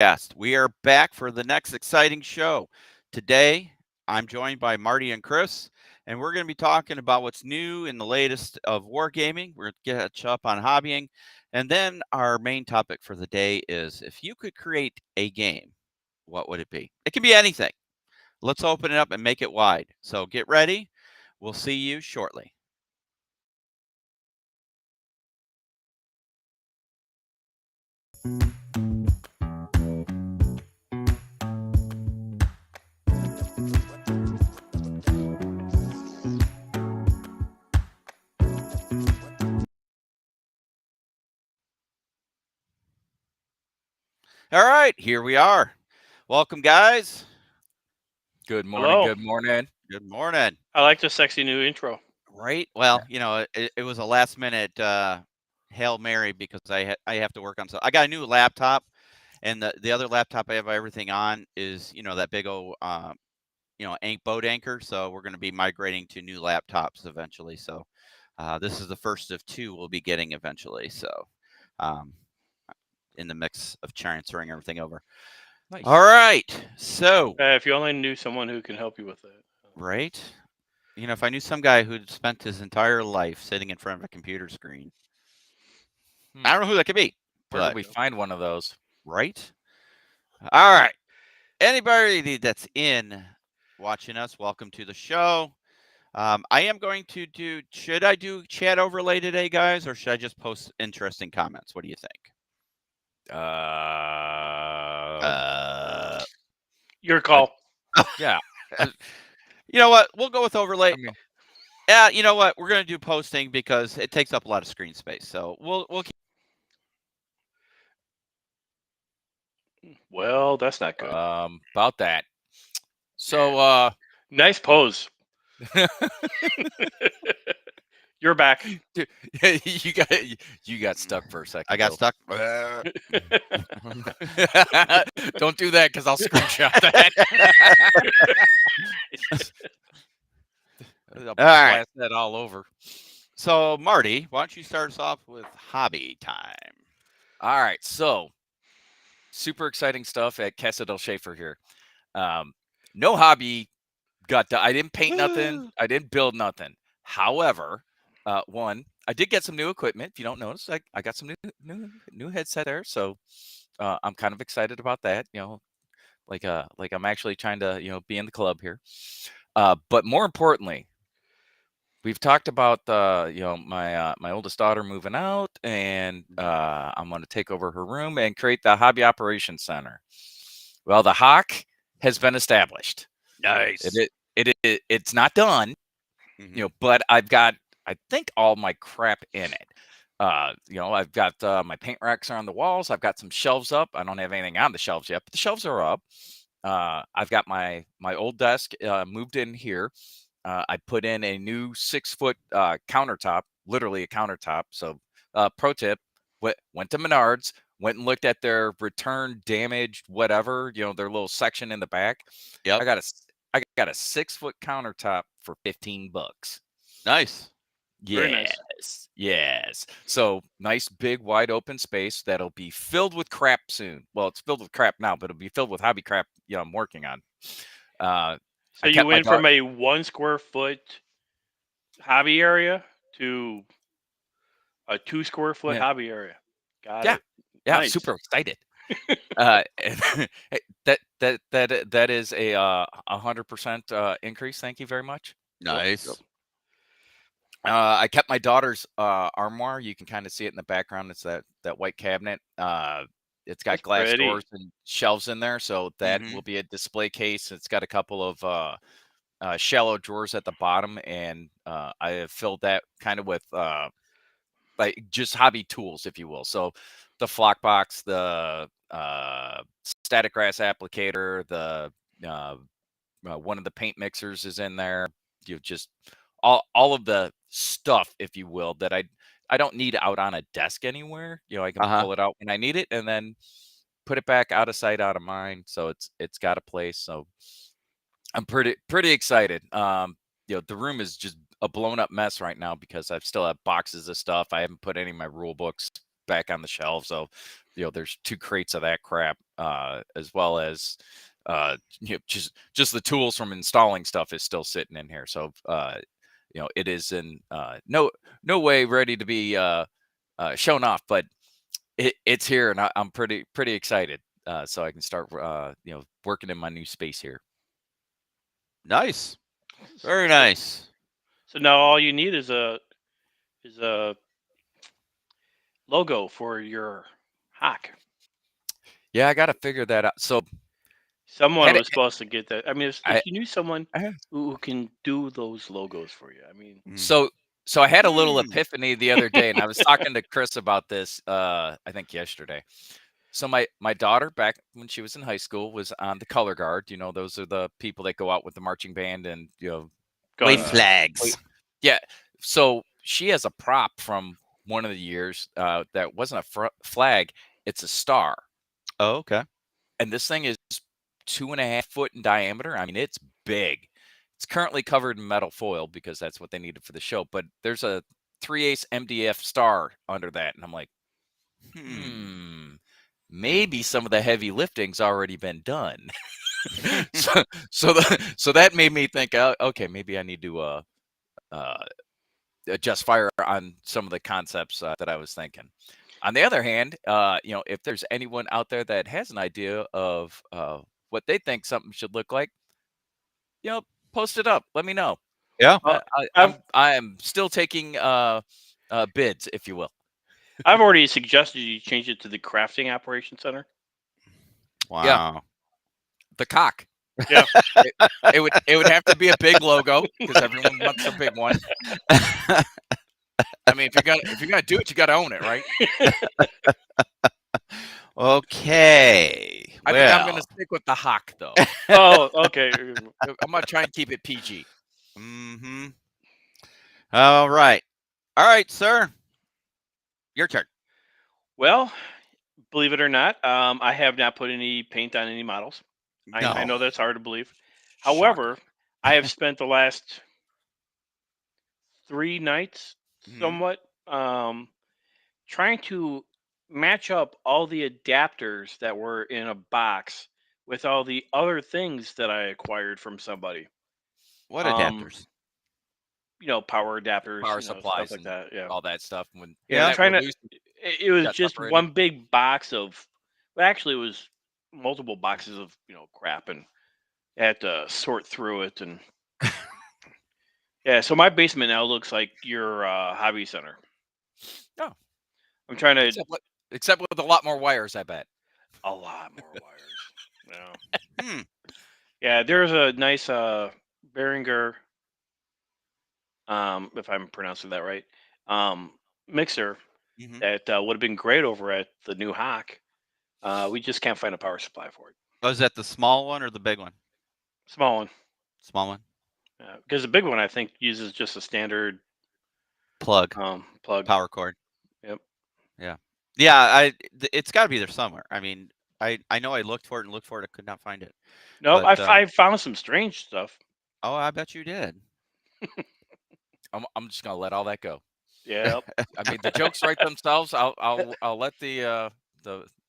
Podcast. We are back for the next exciting show. Today, I'm joined by Marty and Chris, and we're going to be talking about what's new in the latest of wargaming. We're going to catch up on hobbying. And then our main topic for the day is if you could create a game, what would it be? It can be anything. Let's open it up and make it wide. So get ready. We'll see you shortly. All right, here we are. Welcome, guys. Good morning. Hello. Good morning. Good morning. I like the sexy new intro. Right. Well, it was a last minute Hail Mary because I have to work on so I got a new laptop, and the other laptop I have everything on is that big old boat anchor. So we're going to be migrating to new laptops eventually. So this is the first of two we'll be getting eventually. So um, in the mix of transferring everything over. Nice. All right. So If you only knew someone who can help you with that. right. If I knew some guy who'd spent his entire life sitting in front of a computer screen, I don't know who that could be. Where But do we find one of those? right. All right. Anybody that's in watching us, welcome to the show. I am going to should I do chat overlay today, guys, or should I just post interesting comments? What do you think? Your call. Yeah. You know what? We'll go with overlay. I mean, Yeah, you know what? We're going to do posting because it takes up a lot of screen space. So we'll keep. Well, that's not good. about that. So, Nice pose. You're back. you got stuck for a second. I got stuck. Don't do that because I'll screenshot that. I'll blast that all over. So, Marty, why don't you start us off with hobby time? All right. So, super exciting stuff at Casa del Schaefer here. No hobby got done. I didn't paint nothing. I didn't build nothing. However, one, I did get some new equipment. If you don't notice, I got some new headset there. So I'm kind of excited about that. Like I'm actually trying to be in the club here. But more importantly, we've talked about my oldest daughter moving out, and I'm going to take over her room and create the Hobby Operations Center. Well, the Hawk has been established. Nice. It's not done, but I've got, I think, all my crap in it. I've got my paint racks are on the walls. I've got some shelves up. I don't have anything on the shelves yet, but the shelves are up. I've got my old desk moved in here. I put in a new 6-foot countertop, literally a countertop. So, pro tip: went to Menards, went and looked at their return damaged whatever, their little section in the back. Yep. I got a 6-foot countertop for $15. Nice. Very nice. Yes. So nice, big, wide open space that'll be filled with crap soon. Well, it's filled with crap now, but it'll be filled with hobby crap. I'm working on. So you went from a 1 square foot hobby area to a 2 square foot hobby area. Got it. Yeah, Nice. super excited. That is a 100% increase. Thank you very much. Nice. Yep. I kept my daughter's armoire. You can kind of see it in the background. It's that white cabinet. It's got glass doors and shelves in there, so that will be a display case. It's got a couple of shallow drawers at the bottom, and I have filled that kind of with like just hobby tools, if you will. So the flock box, the static grass applicator, the one of the paint mixers is in there. Just all of the stuff, if you will, that I don't need out on a desk anywhere. I can pull it out when I need it and then put it back out of sight, out of mind. So it's got a place. So I'm pretty excited. The room is just a blown up mess right now because I still have boxes of stuff. I haven't put any of my rule books back on the shelves. So, there's 2 crates of that crap, as well as just the tools from installing stuff is still sitting in here. So, it is in no way ready to be shown off, but it's here, and I'm pretty excited. So I can start working in my new space here. Nice, very nice. So now all you need is a logo for your hack. Yeah, I got to figure that out. So someone was supposed to get that. I mean, if you knew someone who can do those logos for you, I mean. So I had a little epiphany the other day, and I was talking to Chris about this. I think yesterday. So my daughter, back when she was in high school, was on the color guard. Those are the people that go out with the marching band and wave flags. Yeah. So she has a prop from one of the years that wasn't a flag; it's a star. Oh, okay. And this thing is 2.5 foot in diameter. I mean, it's big. It's currently covered in metal foil because that's what they needed for the show. But there's a 3/8 MDF star under that, and I'm like, maybe some of the heavy lifting's already been done. so that made me think, okay, maybe I need to adjust fire on some of the concepts that I was thinking. On the other hand, if there's anyone out there that has an idea of what they think something should look like, post it up. Let me know. Yeah, I am still taking bids, if you will. I've already suggested you change it to the Crafting Operations Center. Wow. Yeah. The cock. Yeah. it would have to be a big logo because everyone wants a big one. I mean, if you're gonna do it, you gotta own it, right? Okay. I think I'm gonna stick with the hawk, though. Oh, okay. I'm gonna try and keep it PG. Mm-hmm. All right, sir. Your turn. Well, believe it or not, I have not put any paint on any models. No. I know that's hard to believe. However, I have spent the last 3 nights somewhat trying to match up all the adapters that were in a box with all the other things that I acquired from somebody. What adapters? Power adapters, power supplies, stuff like that. Yeah, all that stuff. It was just separated. One big box of. Well, actually, it was multiple boxes of crap, and I had to sort through it. And yeah, so my basement now looks like your hobby center. Oh, I'm trying to. Except with a lot more wires, I bet. A lot more wires. Yeah. Yeah, there's a nice Behringer, if I'm pronouncing that right, mixer that would have been great over at the new Hawk. We just can't find a power supply for it. Oh, is that the small one or the big one? Small one. Small one. Because the big one, I think, uses just a standard plug. Power cord. Yep. Yeah. Yeah. It's got to be there somewhere. I mean, I know I looked for it. I could not find it. No, I found some strange stuff. Oh, I bet you did. I'm just gonna let all that go. Yeah. I mean, the jokes write themselves. I'll let the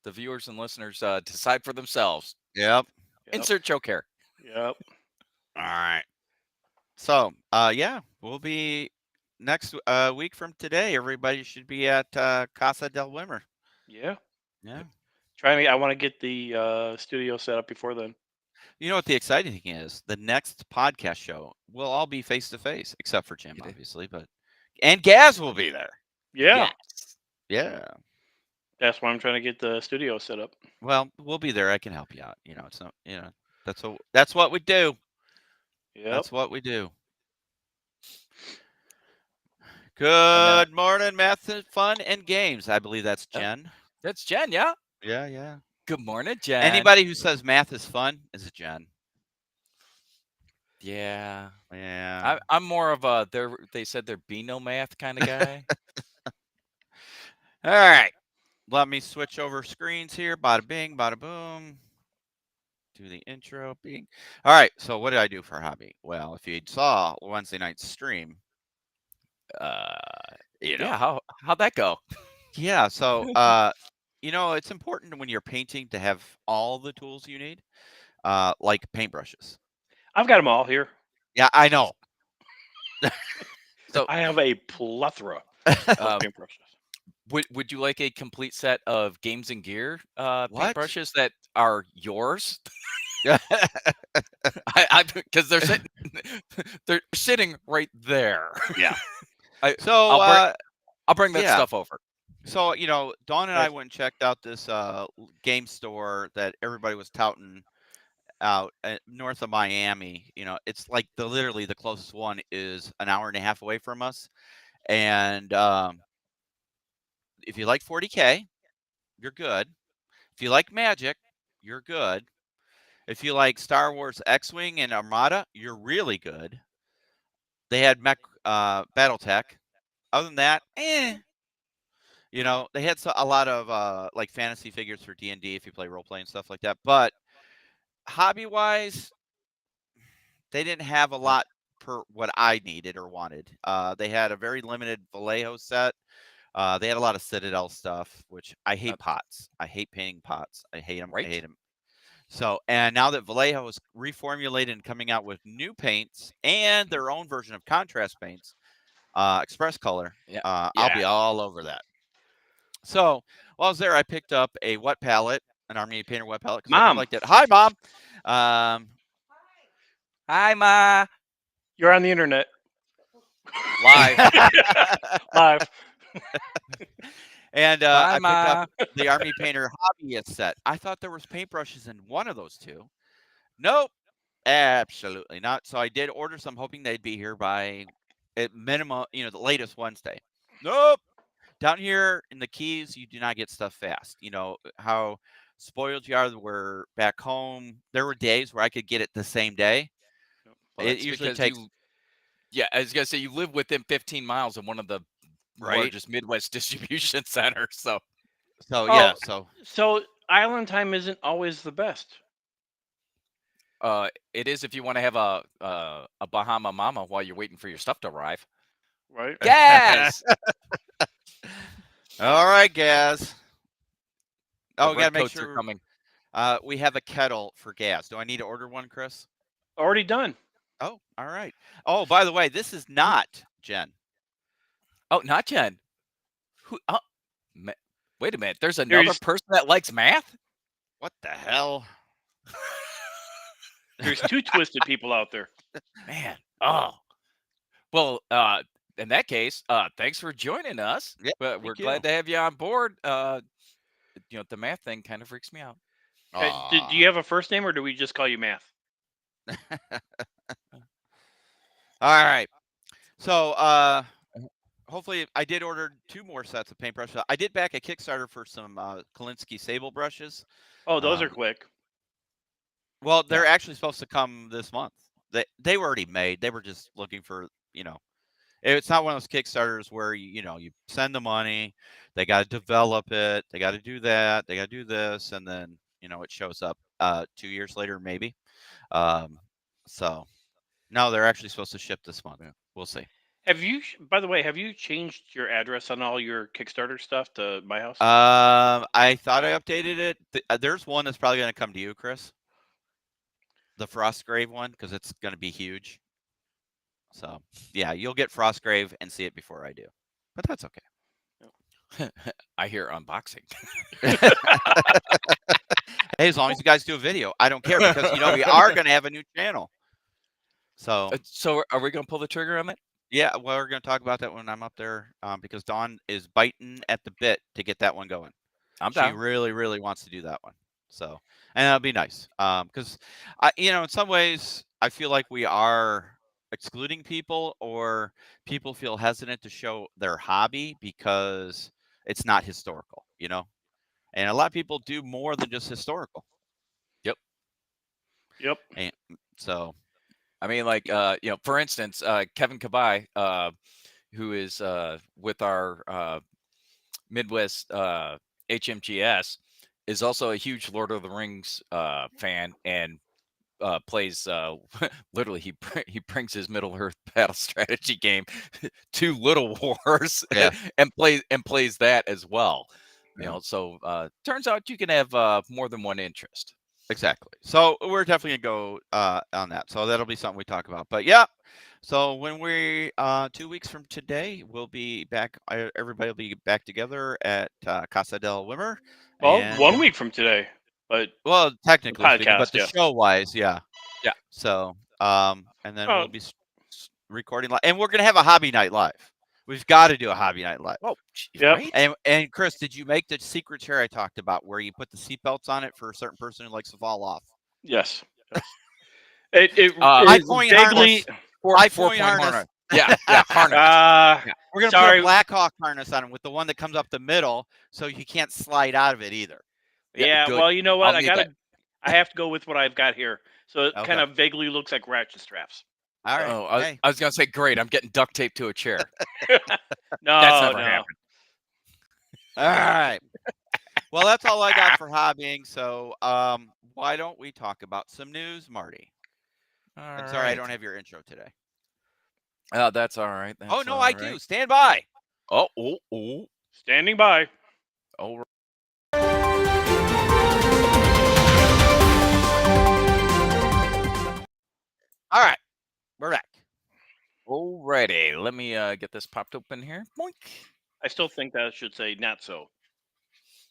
viewers and listeners decide for themselves. Yep. Insert joke here. Yep. All right. So, yeah, we'll be next week from today. Everybody should be at Casa del Wimmer. Yeah. Yeah. I want to get the studio set up before then. You know what the exciting thing is? The next podcast show will all be face to face, except for Jim, obviously, and Gaz will be there. Yeah. Yes. Yeah. That's why I'm trying to get the studio set up. Well, we'll be there. I can help you out. It's not. That's what we do. Yeah. That's what we do. Good morning, math, fun, and games. I believe that's Jen. That's Jen, yeah? Yeah. Good morning, Jen. Anybody who says math is fun is a Jen. Yeah. Yeah. I'm more of a they said there'd be no math kind of guy. All right. Let me switch over screens here. Bada bing, bada boom. Do the intro. Bing. All right. So what did I do for a hobby? Well, if you saw Wednesday night's stream, yeah, how'd that go? Yeah, so it's important when you're painting to have all the tools you need, like paintbrushes. I've got them all here. Yeah, I know. So I have a plethora of paintbrushes. would you like a complete set of Games and Gear What? paintbrushes that are yours? I because they're sitting right there. Yeah. So, I'll bring that yeah. stuff over. So, Dawn and I That's- went and checked out this game store that everybody was touting out north of Miami. It's like literally the closest one is an hour and a half away from us. And if you like 40K, you're good. If you like Magic, you're good. If you like Star Wars X-Wing and Armada, you're really good. They had Mech BattleTech. Other than that, they had a lot of like fantasy figures for D&D if you play role play and stuff like that. But hobby wise, they didn't have a lot per what I needed or wanted. They had a very limited Vallejo set. They had a lot of Citadel stuff, which I hate pots. I hate painting pots. I hate them. Right? I hate them. So, and now that Vallejo is reformulated and coming out with new paints and their own version of contrast paints, Express Color, I'll be all over that. So while I was there, I picked up a wet palette, an Army Painter wet palette, because I do like that. Hi, Mom. Hi, Ma. You're on the internet. Live. Live. And Bye, I picked Ma. up the Army Painter hobbyist set. I thought there was paintbrushes in one of those two. Nope, absolutely not. So I did order some, hoping they'd be here by at minimum, the latest Wednesday. Nope. Down here in the Keys, you do not get stuff fast. You know how spoiled you are. Where back home, there were days where I could get it the same day. Well, It that's usually because takes. I was gonna say you live within 15 miles of one of the largest Midwest distribution centers. So Yeah. So island time isn't always the best. it is if you want to have a Bahama Mama while you're waiting for your stuff to arrive. Right? Yes. All right, Gaz. The We gotta make redcoats are sure coming. we have a kettle for gas. Do I need to order one, Chris? Already done. Oh, all right. Oh, by the way, this is not Jen. Oh, not Jen. Who? Oh, wait a minute. There's another person that likes math. What the hell? There's two twisted people out there. Man. Oh. Well, in that case, thanks for joining us. Yeah, but we're glad to have you on board. The math thing kind of freaks me out. Do you have a first name, or do we just call you Math? All right. So, hopefully, I did order 2 more sets of paintbrushes. I did back a Kickstarter for some Kolinsky Sable brushes. Oh, those are quick. Well, they're actually supposed to come this month. They were already made. They were just looking for, it's not one of those Kickstarters where you send the money, they got to develop it, they got to do that, they got to do this, and then it shows up 2 years later maybe. So no, they're actually supposed to ship this month. We'll see. By the way, have you changed your address on all your Kickstarter stuff to my house? I thought I updated it. There's one that's probably going to come to you, Chris. The Frostgrave one, because it's going to be huge. So yeah, you'll get Frostgrave and see it before I do, but that's okay. I hear unboxing. Hey, as long as you guys do a video, I don't care, because we are going to have a new channel. So are we going to pull the trigger on that? Yeah, well, we're going to talk about that when I'm up there, because Dawn is biting at the bit to get that one going. She really, really wants to do that one. So, and that'll be nice. Because in some ways, I feel like we are excluding people, or people feel hesitant to show their hobby because it's not historical, and a lot of people do more than just historical. Yep. And so, I mean, like, for instance, Kevin Kabai, who is with our Midwest HMGS, is also a huge Lord of the Rings fan, and plays literally he brings his Middle Earth battle strategy game to Little Wars and plays that as well. You know, so turns out you can have more than one interest. Exactly. So we're definitely gonna go on that. So that'll be something we talk about. But yeah. So when we 2 weeks from today, we'll be back. Everybody will be back together at Casa del Wimmer. Well, And 1 week from today, but well, technically podcast, speaking, but the show wise, yeah. Yeah. So and then we'll be recording live, and we're gonna have a hobby night live. We've got to do a hobby night live. Oh, yep. Right. And Chris, did you make the secret chair I talked about, where you put the seatbelts on it for a certain person who likes to fall off? Yes. It high-point vaguely harness. High-point harness. Yeah, harness. Yeah. We're gonna put a Blackhawk harness on him with the one that comes up the middle, so you can't slide out of it either. Yeah. Well, you know what? I have to go with what I've got here. So it kind of vaguely looks like ratchet straps. All right. Oh, I was gonna say, great. I'm getting duct taped to a chair. No, that's never happened. All right. Well, that's all I got for hobbying. So, why don't we talk about some news, Marty? I'm sorry, I don't have your intro today. That's all right. Oh no, I do. Stand by. Oh. Standing by. Oh. All right, we're back. Alrighty, let me get this popped open here. Boink. I still think that should say not so.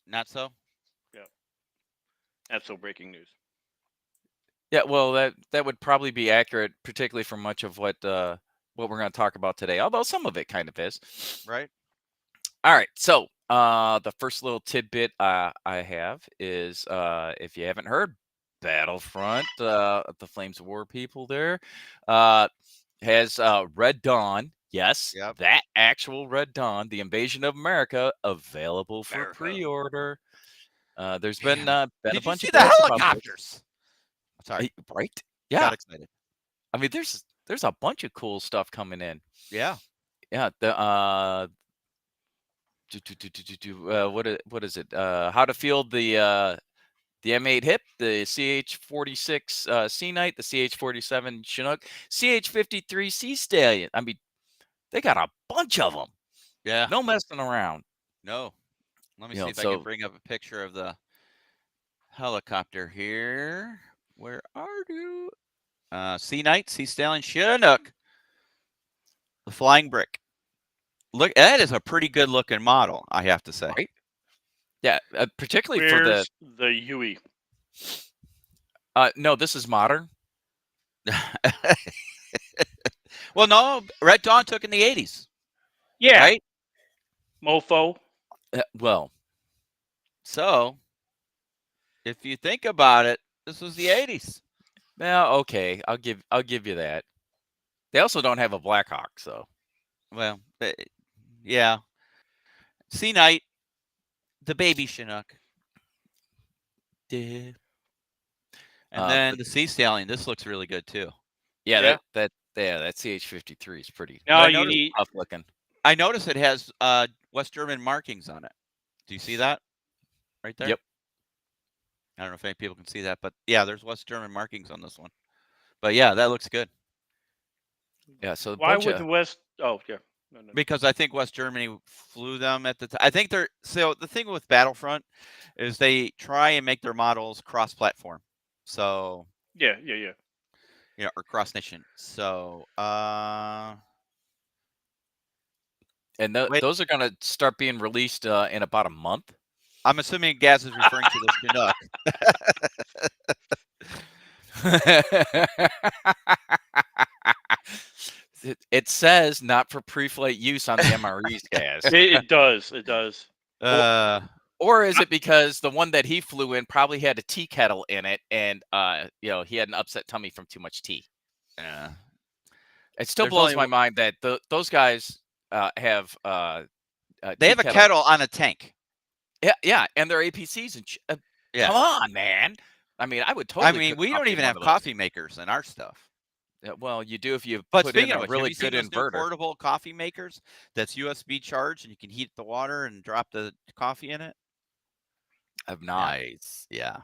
Not so? Yeah. Not so breaking news. Yeah, well, that would probably be accurate, particularly for much of what we're going to talk about today, although some of it kind of is. Right. All right, so the first little tidbit I have is, if you haven't heard, Battlefront, the Flames of War people there, has Red Dawn. Yes, that actual Red Dawn, the Invasion of America, available for pre-order. There's been a bunch of the helicopters. Sorry. Right? Yeah. Got excited. I mean, there's a bunch of cool stuff coming in. Yeah. Yeah. The what is it? How to field the M8 Hip, the CH-46 Sea Knight, the CH-47 Chinook, CH-53 Sea Stallion. I mean, they got a bunch of them. Yeah. No messing around. No. Let me see if I can bring up a picture of the helicopter here. Where are you? Sea Knight, Sea Stallion, Chinook. The Flying Brick. Look, that is a pretty good looking model, I have to say. Right? Yeah, particularly for the Huey. No, this is modern. Well, no, Red Dawn took in the 80s. Yeah. Right? Mofo. Well. So, if you think about it, this was the 80s. Well, okay, I'll give you that. They also don't have a Blackhawk, so. Well, yeah. Sea Knight, the baby Chinook. And then the Sea Stallion. This looks really good too. Yeah, that CH-53 is pretty. No, you need tough looking. I notice it has West German markings on it. Do you see that? Right there? Yep. I don't know if any people can see that, but yeah, there's West German markings on this one. But yeah, that looks good. Yeah, so why would the West? Oh, yeah. No. Because I think West Germany flew them at the time. I think they're so the thing with Battlefront is they try and make their models cross-platform. So yeah. You know, or cross-nation. So and those are going to start being released in about a month. I'm assuming Gaz is referring to the Chinook. It says not for pre-flight use on the MREs, Gaz. It does. It does. Or is it because the one that he flew in probably had a tea kettle in it, and you know, he had an upset tummy from too much tea? Yeah. It still blows my mind that those guys have they have a kettle on a tank. Yeah, and they're APCs and come on, man. I mean, I would totally. I mean, we don't even have coffee makers in our stuff. Yeah, well, you do if you put in a really good inverter. Portable coffee makers that's USB charged and you can heat the water and drop the coffee in it. I've not. Nice, yeah.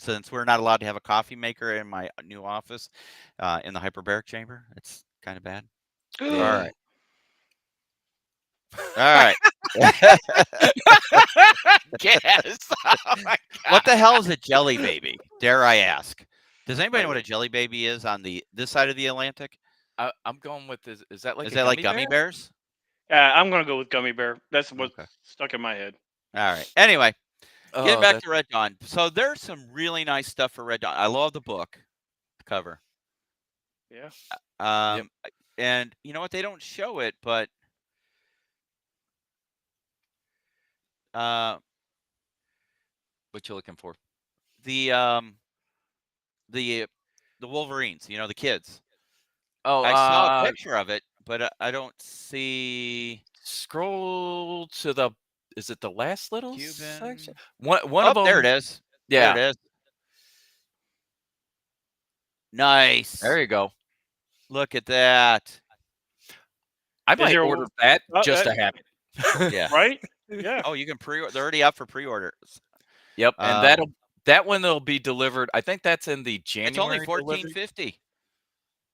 since we're not allowed to have a coffee maker in my new office, in the hyperbaric chamber. It's kind of bad. All right. All right. Yes. Oh my What the God. hell is a jelly baby? Dare I ask? Does anybody know what a jelly baby is on this side of the Atlantic? I'm going with is that like Is a that like gummy gummy bear? bears? I'm gonna go with gummy bear. That's what's Okay. stuck in my head. All right. Anyway, getting Oh, back that to Red Dawn. So there's some really nice stuff for Red Dawn. I love the book cover. Yeah. Yep. And you know what? They don't show it, but What you looking for? the the Wolverines, the kids. Oh, I saw a picture of it, but I don't see scroll to the. Is it the last little Cuban. section? One Oh, of them. there it is. Yeah. There it is. Nice. There you go. Look at that. I might order that just to have it. Yeah. Right? Yeah. Oh, you can pre-order. They're already up for pre-orders. Yep, and that one will be delivered. I think that's in the January. It's only $14.50.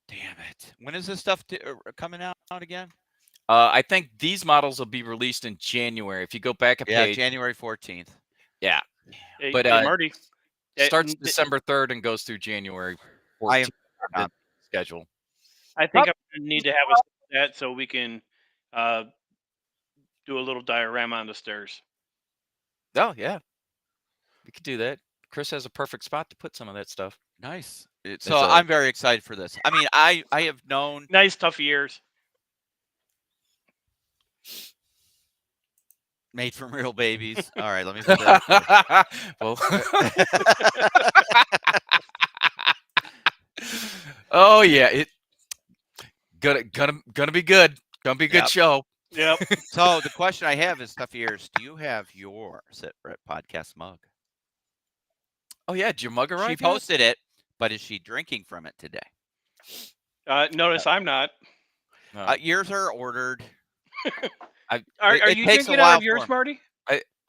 Damn it! When is this stuff coming out again? I think these models will be released in January. If you go back a page, January 14th. Yeah, Hey, but Marty, starts December 3rd and goes through January 14th. Schedule. I think I'm gonna need to have a that so we can do a little diorama on the stairs. Oh yeah, we could do that. Chris has a perfect spot to put some of that stuff. Nice. So I'm very excited for this. I mean, I have known nice tough years. Made from real babies. All right, let me put that. Well, oh yeah, it gonna be good. Gonna be a good show. Yep. So the question I have is, tough years. Do you have your SITREP podcast mug? Oh yeah, did your mug arrive? She posted it, but is she drinking from it today? Notice I'm not. Yours are ordered. Are you drinking out of yours, Marty?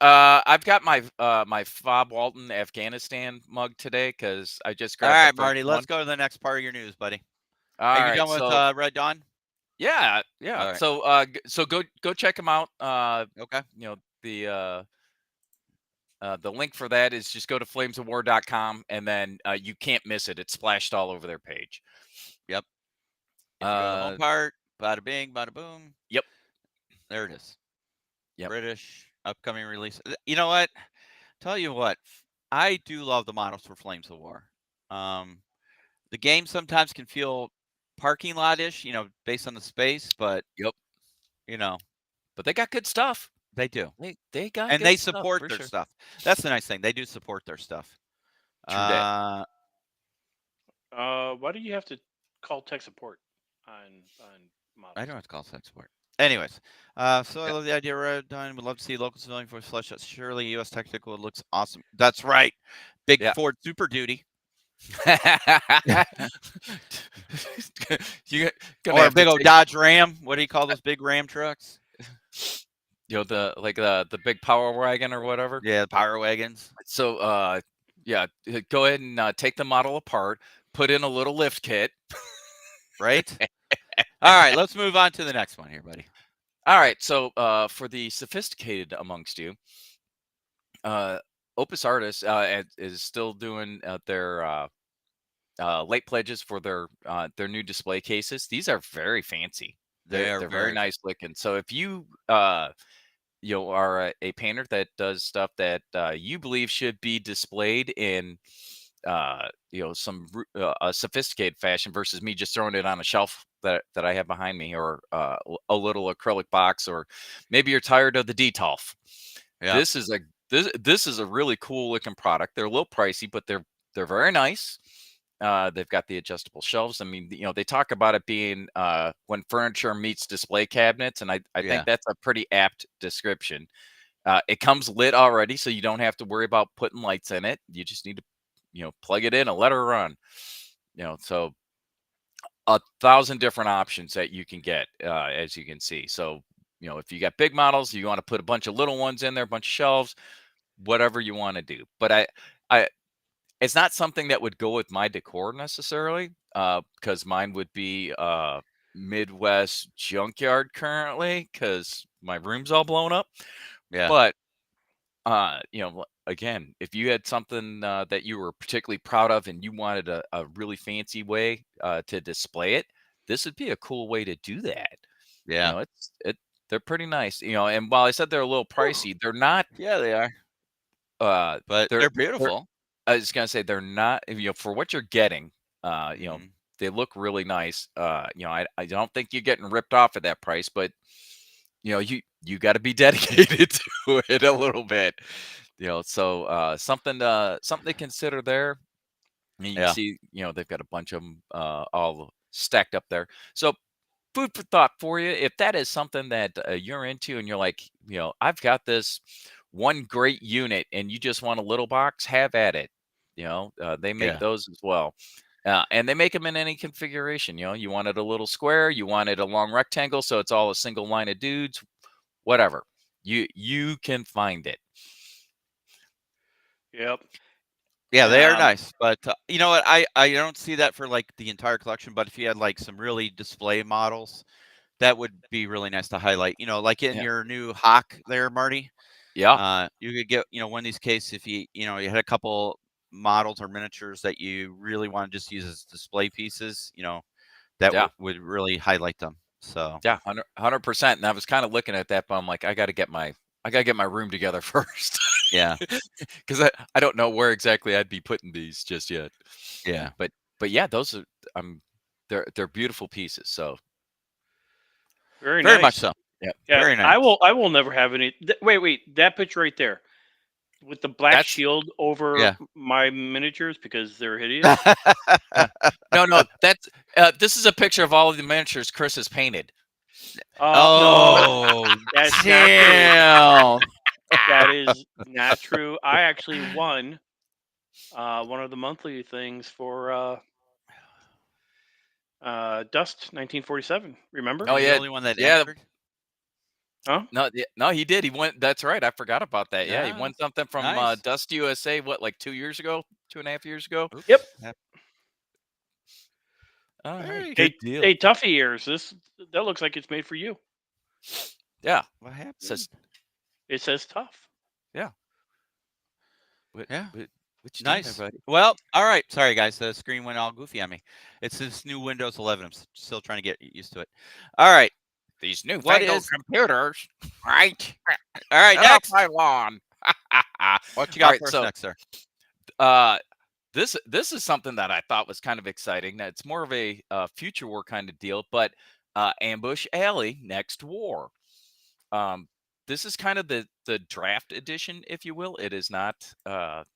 I've got my my Fob Walton Afghanistan mug today because I just grabbed. All right, Marty, let's go to the next part of your news, buddy. Are you done with Red Dawn? Yeah. Right. So go check them out. Okay. The link for that is just go to flamesofwar.com, and then you can't miss it. It's splashed all over their page. Yep. If you go to the home part, bada bing, bada boom. Yep. There it is. Yep. British upcoming release. You know what? Tell you what, I do love the models for Flames of War. The game sometimes can feel parking lot-ish, based on the space, but but they got good stuff. They do. They got and good they stuff, support their stuff. That's the nice thing. They do support their stuff. True that. Why do you have to call tech support on models? I don't have to call tech support. Anyways, so I love the idea. Red Dawn. Would love to see local civilian force flesh out. Surely U.S. Technical looks awesome. That's right. Big Ford Super Duty. Or a big old Dodge Ram. What do you call those big Ram trucks? The big power wagon or whatever. Yeah, the power wagons. So go ahead and take the model apart, put in a little lift kit. Right. All right, let's move on to the next one here, buddy. All right, so for the sophisticated amongst you, Opus Artists is still doing their late pledges for their new display cases. These are very fancy. They're very nice looking. So if you are a painter that does stuff that you believe should be displayed in some sophisticated fashion versus me just throwing it on a shelf that I have behind me, or a little acrylic box, or maybe you're tired of the detolf. Yeah. This is a really cool looking product. They're a little pricey, but they're very nice. They've got the adjustable shelves. I mean, they talk about it being when furniture meets display cabinets, and I think that's a pretty apt description. It comes lit already, so you don't have to worry about putting lights in it. You just need to plug it in and let her run. So 1,000 different options that you can get, as you can see. So if you got big models, you want to put a bunch of little ones in there, a bunch of shelves, whatever you want to do. But It's not something that would go with my decor necessarily, because mine would be Midwest junkyard currently, because my room's all blown up. Yeah. But again, if you had something that you were particularly proud of and you wanted a really fancy way to display it, this would be a cool way to do that. Yeah. They're pretty nice. And while I said they're a little pricey, they're not. Yeah, they are. But they're beautiful. I was gonna say they're not. For what you're getting, Mhm. they look really nice. I don't think you're getting ripped off at that price, but you got to be dedicated to it a little bit. So something to consider there. And you can Yeah. see, they've got a bunch of them all stacked up there. So food for thought for you. If that is something that you're into and you're like, I've got this one great unit and you just want a little box, have at it. They make Yeah. those as well. And they make them in any configuration. You wanted a little square, you wanted a long rectangle, so it's all a single line of dudes, whatever. You can find it. Yep. Yeah, they are nice, but you know what? I don't see that for like the entire collection. But if you had like some really display models, that would be really nice to highlight. Like in your new Hawk there, Marty. Yeah. You could get one of these cases if you had a couple models or miniatures that you really want to just use as display pieces. That would really highlight them. So yeah, 100%. And I was kind of looking at that, but I'm like, I got to get my room together first. Yeah, because I don't know where exactly I'd be putting these just yet. Yeah, but yeah, those are they're beautiful pieces. So very much nice. so. Yeah, very nice. I will never have any. Wait, that picture right there with the black shield over my miniatures because they're hideous. No, that's this is a picture of all of the miniatures Chris has painted. Oh, no, that's damn. not true. That is not true. I actually won one of the monthly things for Dust 1947. Remember? Oh, the yeah. only one that entered? Huh? No, he did. He went. That's right. I forgot about that. Yeah, he Yeah, won something from nice. Dust USA. What, like 2 years ago, 2.5 years ago? Oops. Yep. All right. Hey, Good deal. hey, Tuffy ears. That looks like it's made for you. Yeah. What happened? It says tough. Yeah. Yeah. What you Nice. doing there, buddy? Well, all right. Sorry, guys. The screen went all goofy on me. It's this new Windows 11. I'm still trying to get used to it. All right. These newfangled computers. Right. All right. Next. My lawn. What you got for us next, sir? This is something that I thought was kind of exciting. It's more of a future war kind of deal, but Ambush Alley Next War. This is kind of the draft edition, if you will. It is not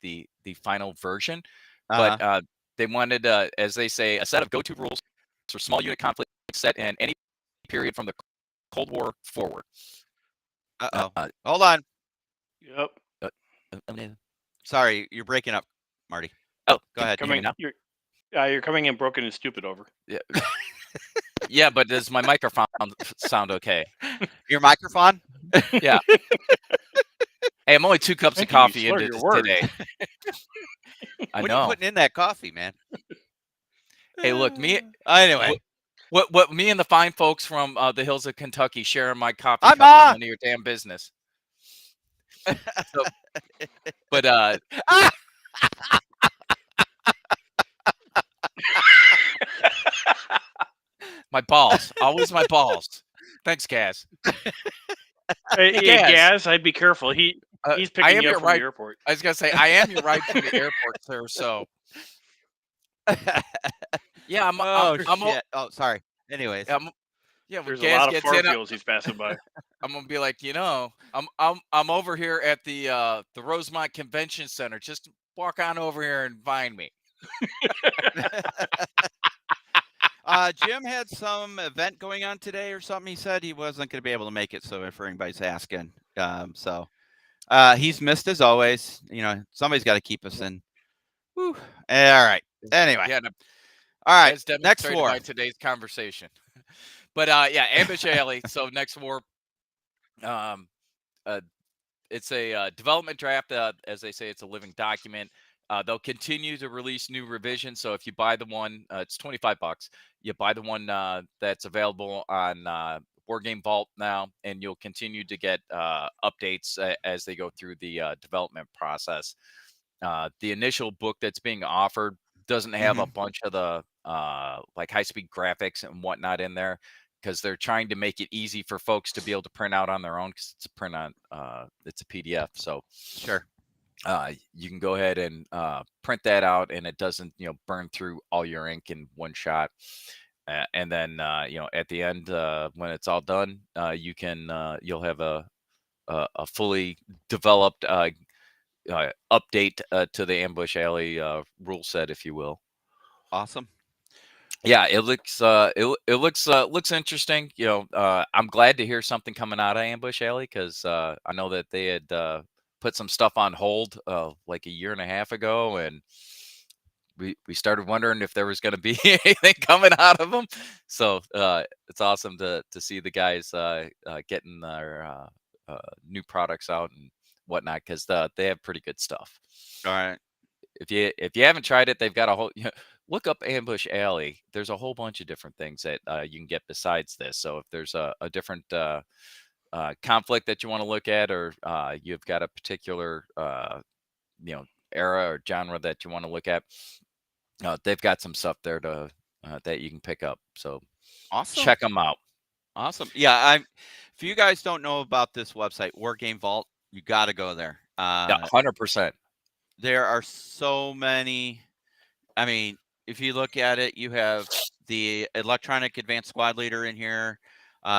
the final version, but they wanted, as they say, a set of go-to rules for small unit conflict set in any period from the Cold War forward. Hold on. Yep. Sorry, you're breaking up, Marty. Oh, go ahead. You're coming in broken and stupid over. Yeah. Yeah, but does my microphone sound okay? Your microphone? Yeah. Hey, I'm only 2 cups of coffee into this today. I know. What are you putting in that coffee, man? Hey, look, me. Anyway. What me and the fine folks from the hills of Kentucky sharing my coffee cup is none of your damn business. So, but my balls, always my balls. Thanks, Gaz. Hey, Gaz, I'd be careful. He's picking you up from the airport. I was gonna say I am your ride from the airport, sir. So yeah, oh, sorry. Anyways, yeah, there's a lot of far fields he's passing by. I'm gonna be like, I'm over here at the Rosemont Convention Center. Just walk on over here and find me. Jim had some event going on today or something. He said he wasn't going to be able to make it. So if anybody's asking, he's missed as always. Somebody's got to keep us in. Whew. All right. Anyway. Yeah. All right. Next war. By today's conversation. But Ambush Alley. So Next War. It's a development draft. As they say, it's a living document. they'll continue to release new revisions. So if you buy the one, it's $25. You buy the one that's available on War Game Vault now, and you'll continue to get updates as they go through the development process. The initial book that's being offered doesn't have a bunch of the like high-speed graphics and whatnot in there, because they're trying to make it easy for folks to be able to print out on their own, because it's a print on it's a PDF. So Sure. you can go ahead and print that out, and it doesn't burn through all your ink in one shot. And then at the end, when it's all done, you'll have a fully developed update to the Ambush Alley rule set, if you will. Awesome. Yeah, it looks interesting. I'm glad to hear something coming out of Ambush Alley, because I know that they had put some stuff on hold like a year and a half ago, and we started wondering if there was going to be anything coming out of them. So it's awesome to see the guys getting their new products out and whatnot, because they have pretty good stuff. All right. If you haven't tried it, they've got a whole look up Ambush Alley. There's a whole bunch of different things that you can get besides this. So if there's a different conflict that you want to look at, or you've got a particular era or genre that you want to look at, they've got some stuff there to that you can pick up. So awesome. Check them out. Awesome. Yeah, if you guys don't know about this website, War Game Vault, you got to go there. Yeah, 100%. There are so many. I mean, if you look at it, you have the electronic advanced squad leader in here.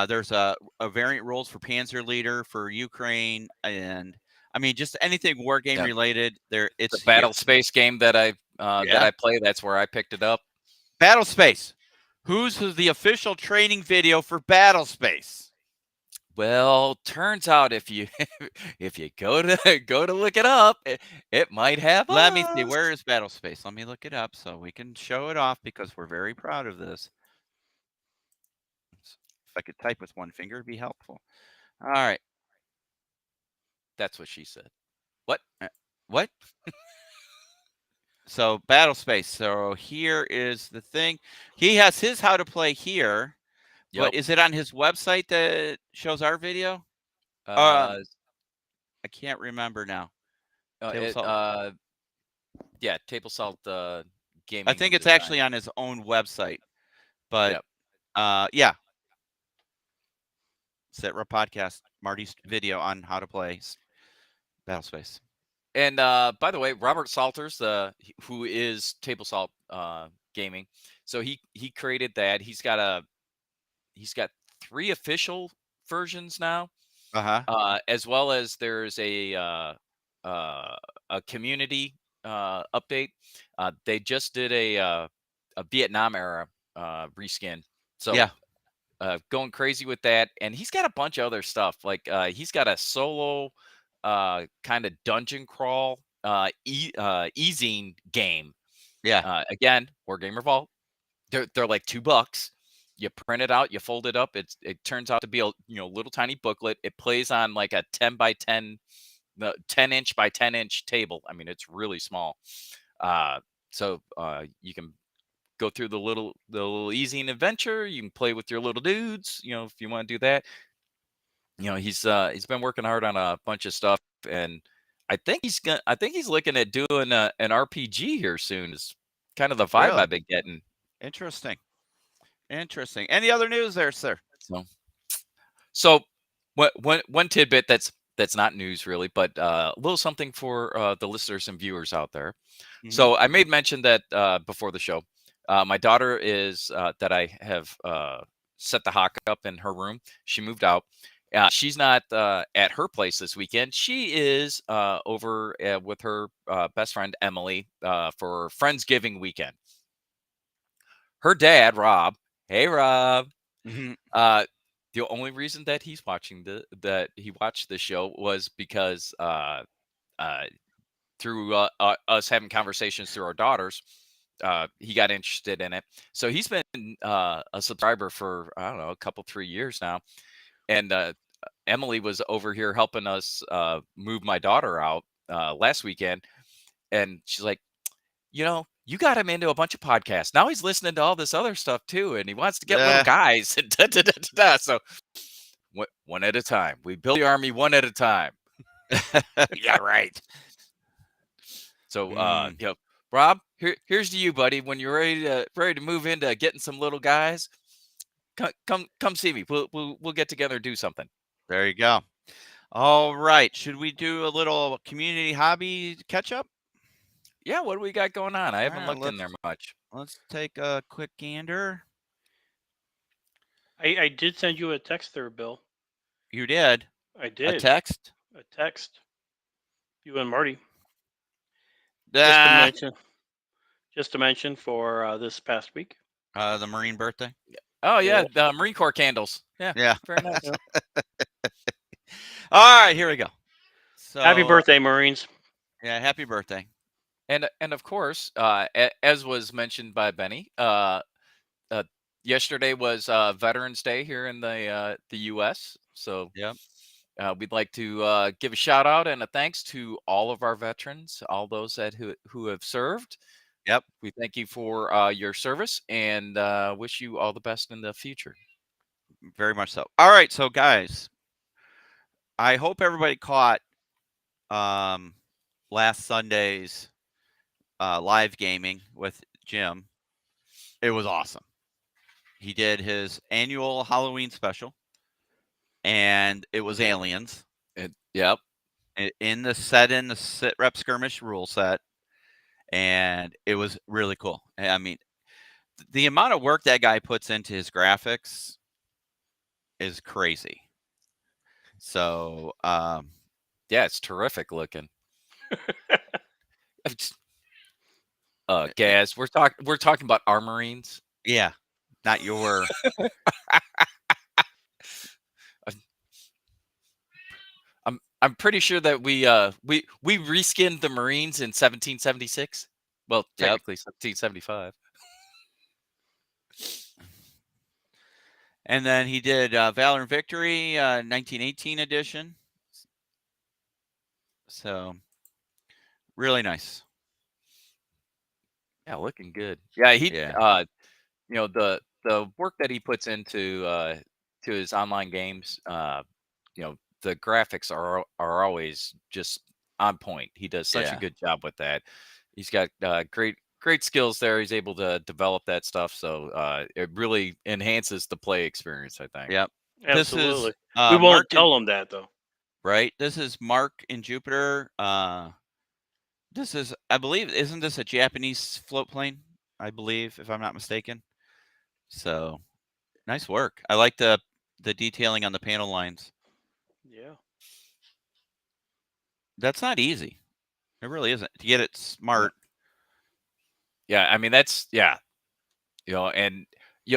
There's a variant rules for Panzer leader for Ukraine, and I mean, just anything war game related. It's the Battle Space game that I play. That's where I picked it up. Battle Space. Who's the official training video for Battle Space? Well, turns out if you go to look it up, it might have. Let me see. Where is Battle Space? Let me look it up so we can show it off, because we're very proud of this. If I could type with one finger, it'd be helpful. All right. That's what she said. What? What? So Battle Space. So here is the thing. He has his how to play here. Yep. But is it on his website that shows our video? I can't remember now. Yeah, Table Salt Gaming. I think it's actually on his own website. But yeah. SITREP podcast, Marty's video on how to play Battle Space. And by the way, Robert Salters, who is Table Salt Gaming, so he created that. He's got 3 official versions now, as well as there's a community update. They just did a Vietnam era reskin, so yeah, going crazy with that. And he's got a bunch of other stuff, like he's got a solo kind of dungeon crawl easing game. Yeah, again, Wargamer Vault. They're like $2. You print it out, you fold it up. It turns out to be a little tiny booklet. It plays on like a 10 by 10, 10 inch by 10 inch table. I mean, it's really small. So you can go through the little easing adventure. You can play with your little dudes. If you want to do that. He's been working hard on a bunch of stuff, and I think he's looking at doing an RPG here soon. Is kind of the vibe I've been getting. Interesting. Any other news there, sir? So one tidbit that's not news really, but a little something for the listeners and viewers out there. Mm-hmm. So I made mention that before the show, my daughter is that I have set the hock up in her room. She moved out. She's not at her place this weekend. She is over with her best friend Emily for Friendsgiving weekend. Her dad, Rob. Hey, Rob. Mm-hmm. The only reason that he's watching that he watched the show was because through us having conversations through our daughters, he got interested in it. So he's been a subscriber for, I don't know, a couple, 3 years now. And Emily was over here helping us move my daughter out last weekend. and she's like, you got him into a bunch of podcasts. Now he's listening to all this other stuff too, and he wants to get little guys. And So one at a time. We build the army one at a time. Yeah, right. So, Rob, here's to you, buddy. When you're ready to move into getting some little guys, come see me. We'll get together and do something. There you go. All right. Should we do a little community hobby catch up? Yeah, what do we got going on? I haven't looked in there much. Let's take a quick gander. I did send you a text there, Bill. You did? I did. A text? A text. You and Marty. Just to mention for this past week. The Marine birthday? Oh, yeah. The Marine Corps candles. Yeah. Yeah. Very nice. All right, here we go. So, happy birthday, Marines. Yeah, happy birthday. And of course, as was mentioned by Benny, yesterday was Veterans Day here in the U.S. So we'd like to give a shout out and a thanks to all of our veterans, all those who have served. Yep. We thank you for your service and wish you all the best in the future. Very much so. All right, so guys, I hope everybody caught last Sunday's live gaming with Jim. It was awesome. He did his annual Halloween special, and it was aliens. Yep. In the SITREP skirmish rule set, and it was really cool. I mean, the amount of work that guy puts into his graphics is crazy. So, yeah, it's terrific looking. Gaz, we're talking about our Marines. Yeah, not your. I'm pretty sure that we reskinned the Marines in 1776. Well, technically 1775. And then he did Valor and Victory, 1918 edition. So, really nice. Yeah, looking good. Yeah, the work that he puts into to his online games, the graphics are always just on point. He does such a good job with that. He's got great skills there. He's able to develop that stuff, so it really enhances the play experience, I think. Yep. Absolutely. This is, we won't tell him that though. Right. This is Mark in Jupiter. This is, I believe, isn't this a Japanese float plane? I believe, if I'm not mistaken. So, nice work. I like the detailing on the panel lines. Yeah. That's not easy. It really isn't, to get it smart. Yeah, I mean that's and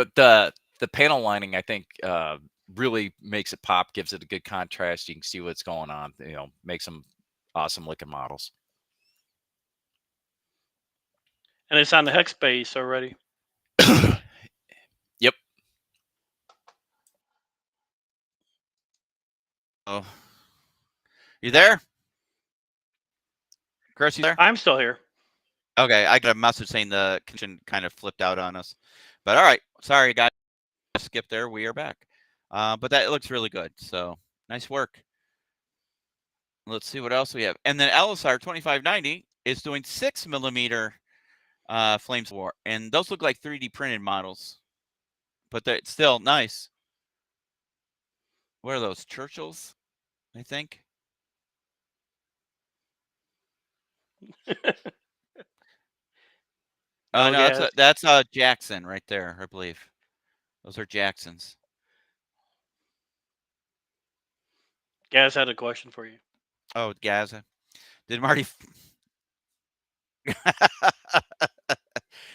the panel lining, I think, really makes it pop, gives it a good contrast. You can see what's going on. Makes them awesome looking models. And it's on the hex base already. Yep. Oh, you there, Chris? You there? I'm still here. Okay, I got a message saying the connection kind of flipped out on us, but all right. Sorry, guys. Skip there. We are back. But that looks really good. So nice work. Let's see what else we have. And then LSR 2590 is doing 6mm Flames of War, and those look like 3D printed models, but they're still nice. What are those, Churchills? I think. No, that's Jackson right there, I believe. Those are Jacksons. Gaz had a question for you. Oh, Gaz. Did Marty?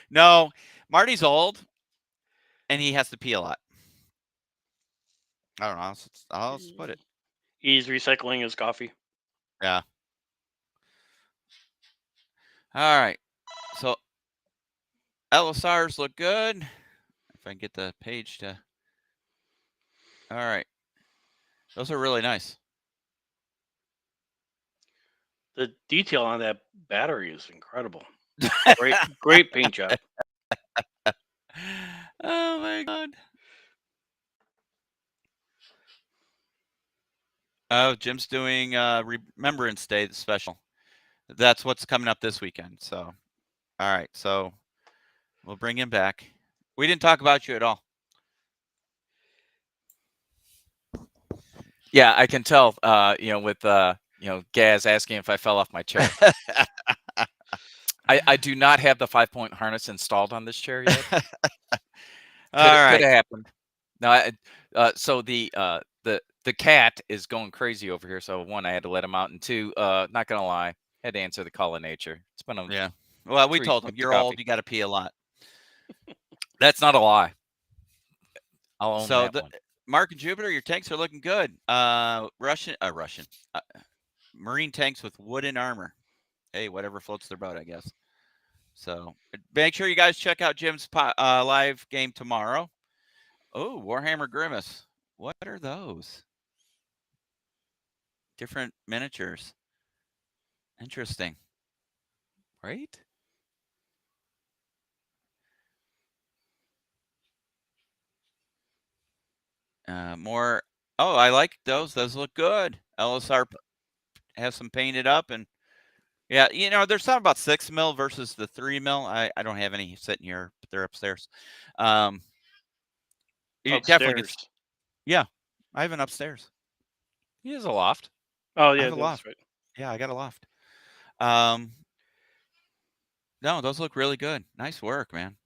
No, Marty's old, and he has to pee a lot. I don't know. I'll split it. He's recycling his coffee. Yeah. All right. So LSRs look good. If I can get the page to. All right. Those are really nice. The detail on that battery is incredible. Great paint job. Oh my god. Oh, Jim's doing Remembrance Day special. That's what's coming up this weekend. So, all right. So we'll bring him back. We didn't talk about you at all. Yeah, I can tell. With Gaz asking if I fell off my chair. I do not have the 5-point harness installed on this chair yet. Could have happened. No, so the cat is going crazy over here. So one, I had to let him out, and two, not gonna lie, had to answer the call of nature. It's been a Well, we told him you're old, you got to pee a lot. That's not a lie. I'll own that one. Mark and Jupiter, your tanks are looking good. Marine tanks with wooden armor. Hey, whatever floats their boat, I guess. So make sure you guys check out Jim's live game tomorrow. Oh, Warhammer Grimace. What are those? Different miniatures. Interesting. Right? More. Oh, I like those. Those look good. LSR has some painted up, and yeah, there's something about 6 mil versus the 3 mil. I don't have any sitting here, but they're upstairs. It definitely gets. Yeah, I have an upstairs. He has a loft. Oh yeah, I have a loft. Right. Yeah, I got a loft. No, those look really good. Nice work, man.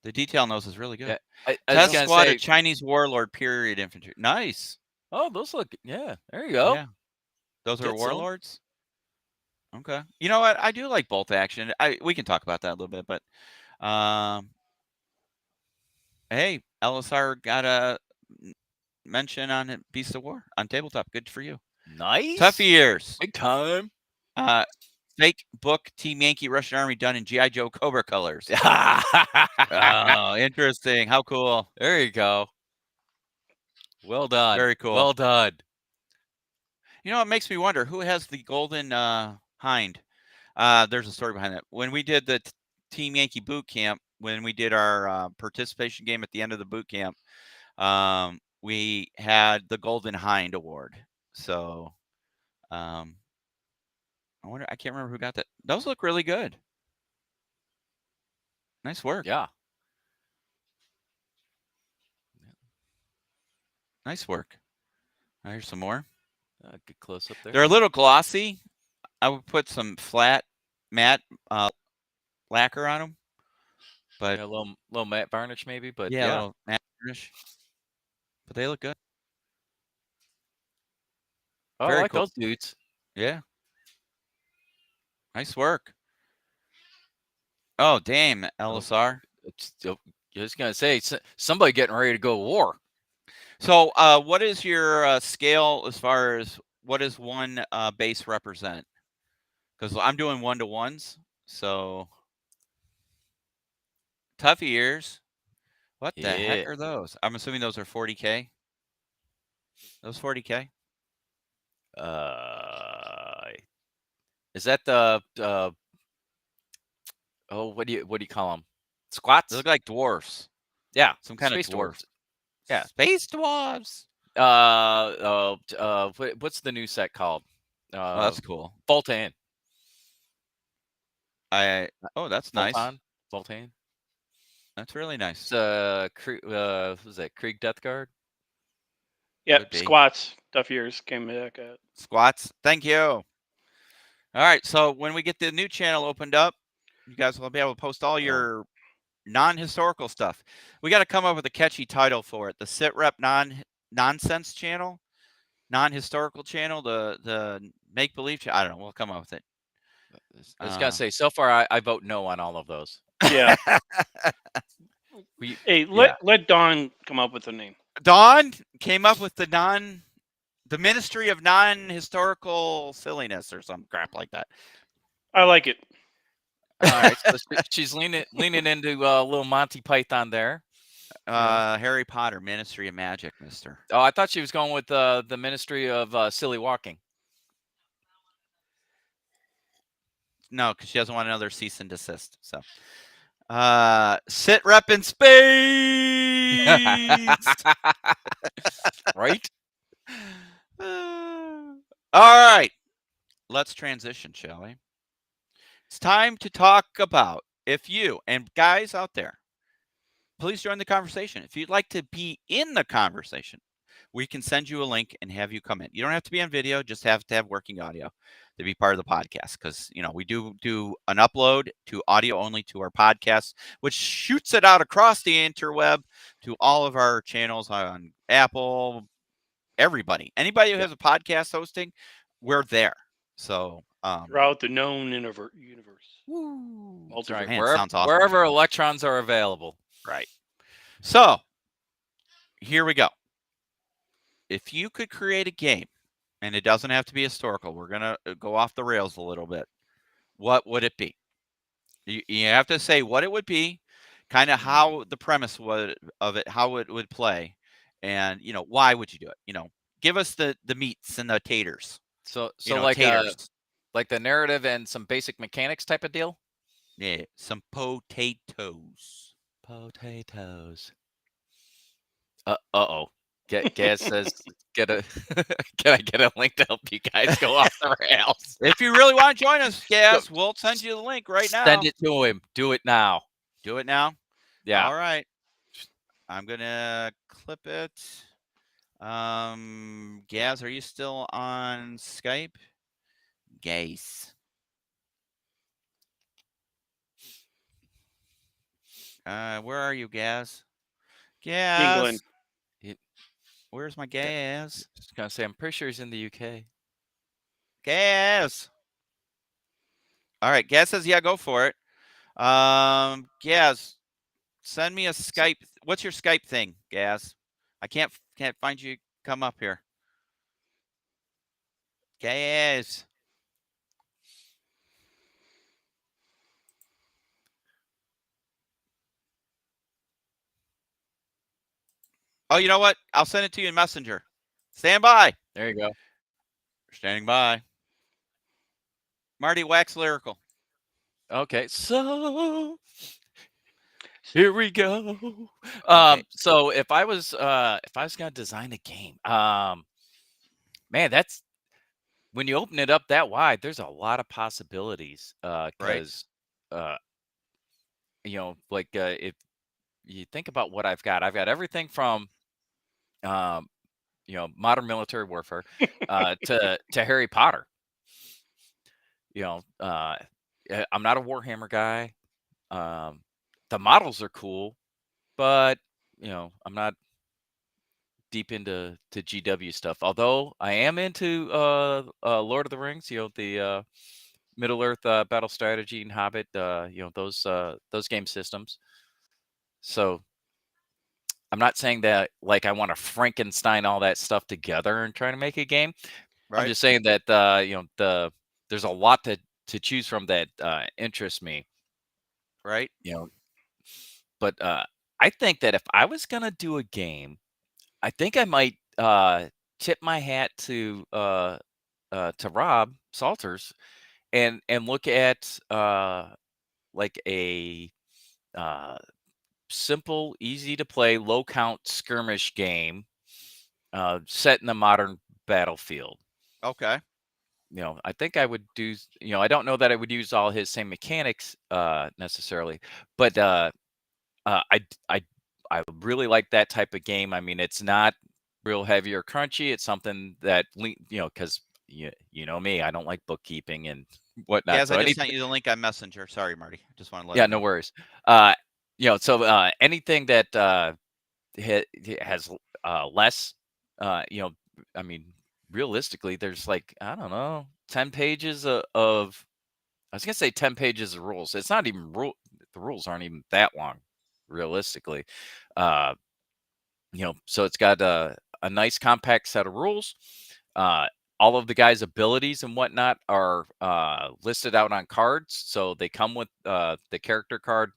The detail on those is really good. Yeah, Test squad of Chinese warlord period infantry. Nice. Oh, those look. Yeah, there you go. Yeah, those are warlords. Okay. You know what? I do like bolt action. We can talk about that a little bit, but hey, LSR got a mention on Beast of War on tabletop. Good for you. Nice. Tough years. Big time. Fake book Team Yankee Russian Army done in G.I. Joe Cobra colors. Oh, interesting. How cool. There you go. Well done. Very cool. Well done. It makes me wonder who has the golden hind. There's a story behind that. When we did the Team Yankee boot camp, when we did our participation game at the end of the boot camp, we had the Golden Hind Award. So I can't remember who got that. Those look really good. Nice work. Yeah. Nice work. Here's some more. Good close up there. They're a little glossy. I would put some flat matte lacquer on them. But a little matte varnish maybe, but yeah, a little matte varnish. But they look good. Oh, I like those dudes. Yeah. Nice work. Oh, damn, LSR. I was going to say, somebody getting ready to go to war. So what is your scale as far as what does one base represent? Because I'm doing 1-to-1s. So tough years. What the heck are those? I'm assuming those are 40K. Those 40K? Is that the what do you call them? Squats? They look like dwarfs. Yeah, some kind of dwarf. Yeah, space dwarves. What's the new set called? Oh, that's cool. Voltaine. That's nice. Voltaine. That's really nice. Was that Krieg Death Guard? Yep, squats. Tough years came back at. Squats. Thank you. All right, so when we get the new channel opened up, you guys will be able to post all your non-historical stuff. We got to come up with a catchy title for it. The SITREP nonsense channel, non-historical channel, the make-believe channel. I don't know. We'll come up with it. I was gonna say, so far I vote no on all of those. Yeah. Let Dawn come up with a name. Dawn came up with the Ministry of Non-Historical Silliness or some crap like that. I like it. All right, so she's leaning into a little Monty Python there. Harry Potter, Ministry of Magic, mister. Oh, I thought she was going with the Ministry of Silly Walking. No, because she doesn't want another cease and desist. So, SITREP in space. Right? All right. Let's transition, shall we? It's time to talk about if you and guys out there, please join the conversation. If you'd like to be in the conversation, we can send you a link and have you come in. You don't have to be on video, just have to have working audio to be part of the podcast because, we do an upload to audio only to our podcast, which shoots it out across the interweb to all of our channels on Apple, everybody. Anybody who has a podcast hosting, we're there. So throughout the known universe. That's right. Man, sounds awesome. Wherever electrons are available. Right. So here we go. If you could create a game, and it doesn't have to be historical, we're going to go off the rails a little bit. What would it be? You have to say what it would be, kind of how the premise of it, how it would play, and why would you do it? Give us the meats and the taters. So like taters. Like the narrative and some basic mechanics type of deal? Yeah, some potatoes. Potatoes. Uh-oh. Gaz says, can I get a link to help you guys go off the rails? If you really want to join us, Gaz, we'll send you the link right now. Send it to him. Do it now. Do it now? Yeah. All right. I'm going to clip it. Gaz, are you still on Skype? Gaz. Where are you, Gaz? Gaz. England. Where's my Gaz? I was going to say, I'm pretty sure he's in the UK. Gaz. All right. Gaz says, yeah, go for it. Gaz, send me a Skype. What's your Skype thing, Gaz? I can't find you. Come up here. Gaz. Oh, you know what? I'll send it to you in Messenger. Stand by. There you go. Standing by. Marty, wax lyrical. Okay, so here we go. So if I was gonna design a game, man, that's when you open it up that wide, there's a lot of possibilities. Because like if you think about what I've got everything from modern military warfare to Harry Potter. I'm not a Warhammer guy. The models are cool, but I'm not deep into GW stuff. Although I am into Lord of the Rings, the Middle Earth battle strategy and Hobbit, those game systems. So I'm not saying that like I want to Frankenstein all that stuff together and try to make a game. Right. I'm just saying that there's a lot to choose from that interests me. Right. But I think that if I was gonna do a game, I think I might tip my hat to Rob Salters and look at like a simple, easy to play, low count skirmish game set in a modern battlefield. Okay. I think I would do, I don't know that I would use all his same mechanics necessarily, but I really like that type of game. I mean, it's not real heavy or crunchy. It's something that, because you know me, I don't like bookkeeping and whatnot. Yeah, so I just sent you the link on Messenger. Sorry, Marty. Just want to let you know. No worries. So anything that has less, I mean, realistically, there's like, I don't know, 10 pages of I was gonna say 10 pages of rules. It's not even the rules aren't even that long, realistically. So it's got a nice compact set of rules. All of the guys' abilities and whatnot are listed out on cards. So they come with the character card,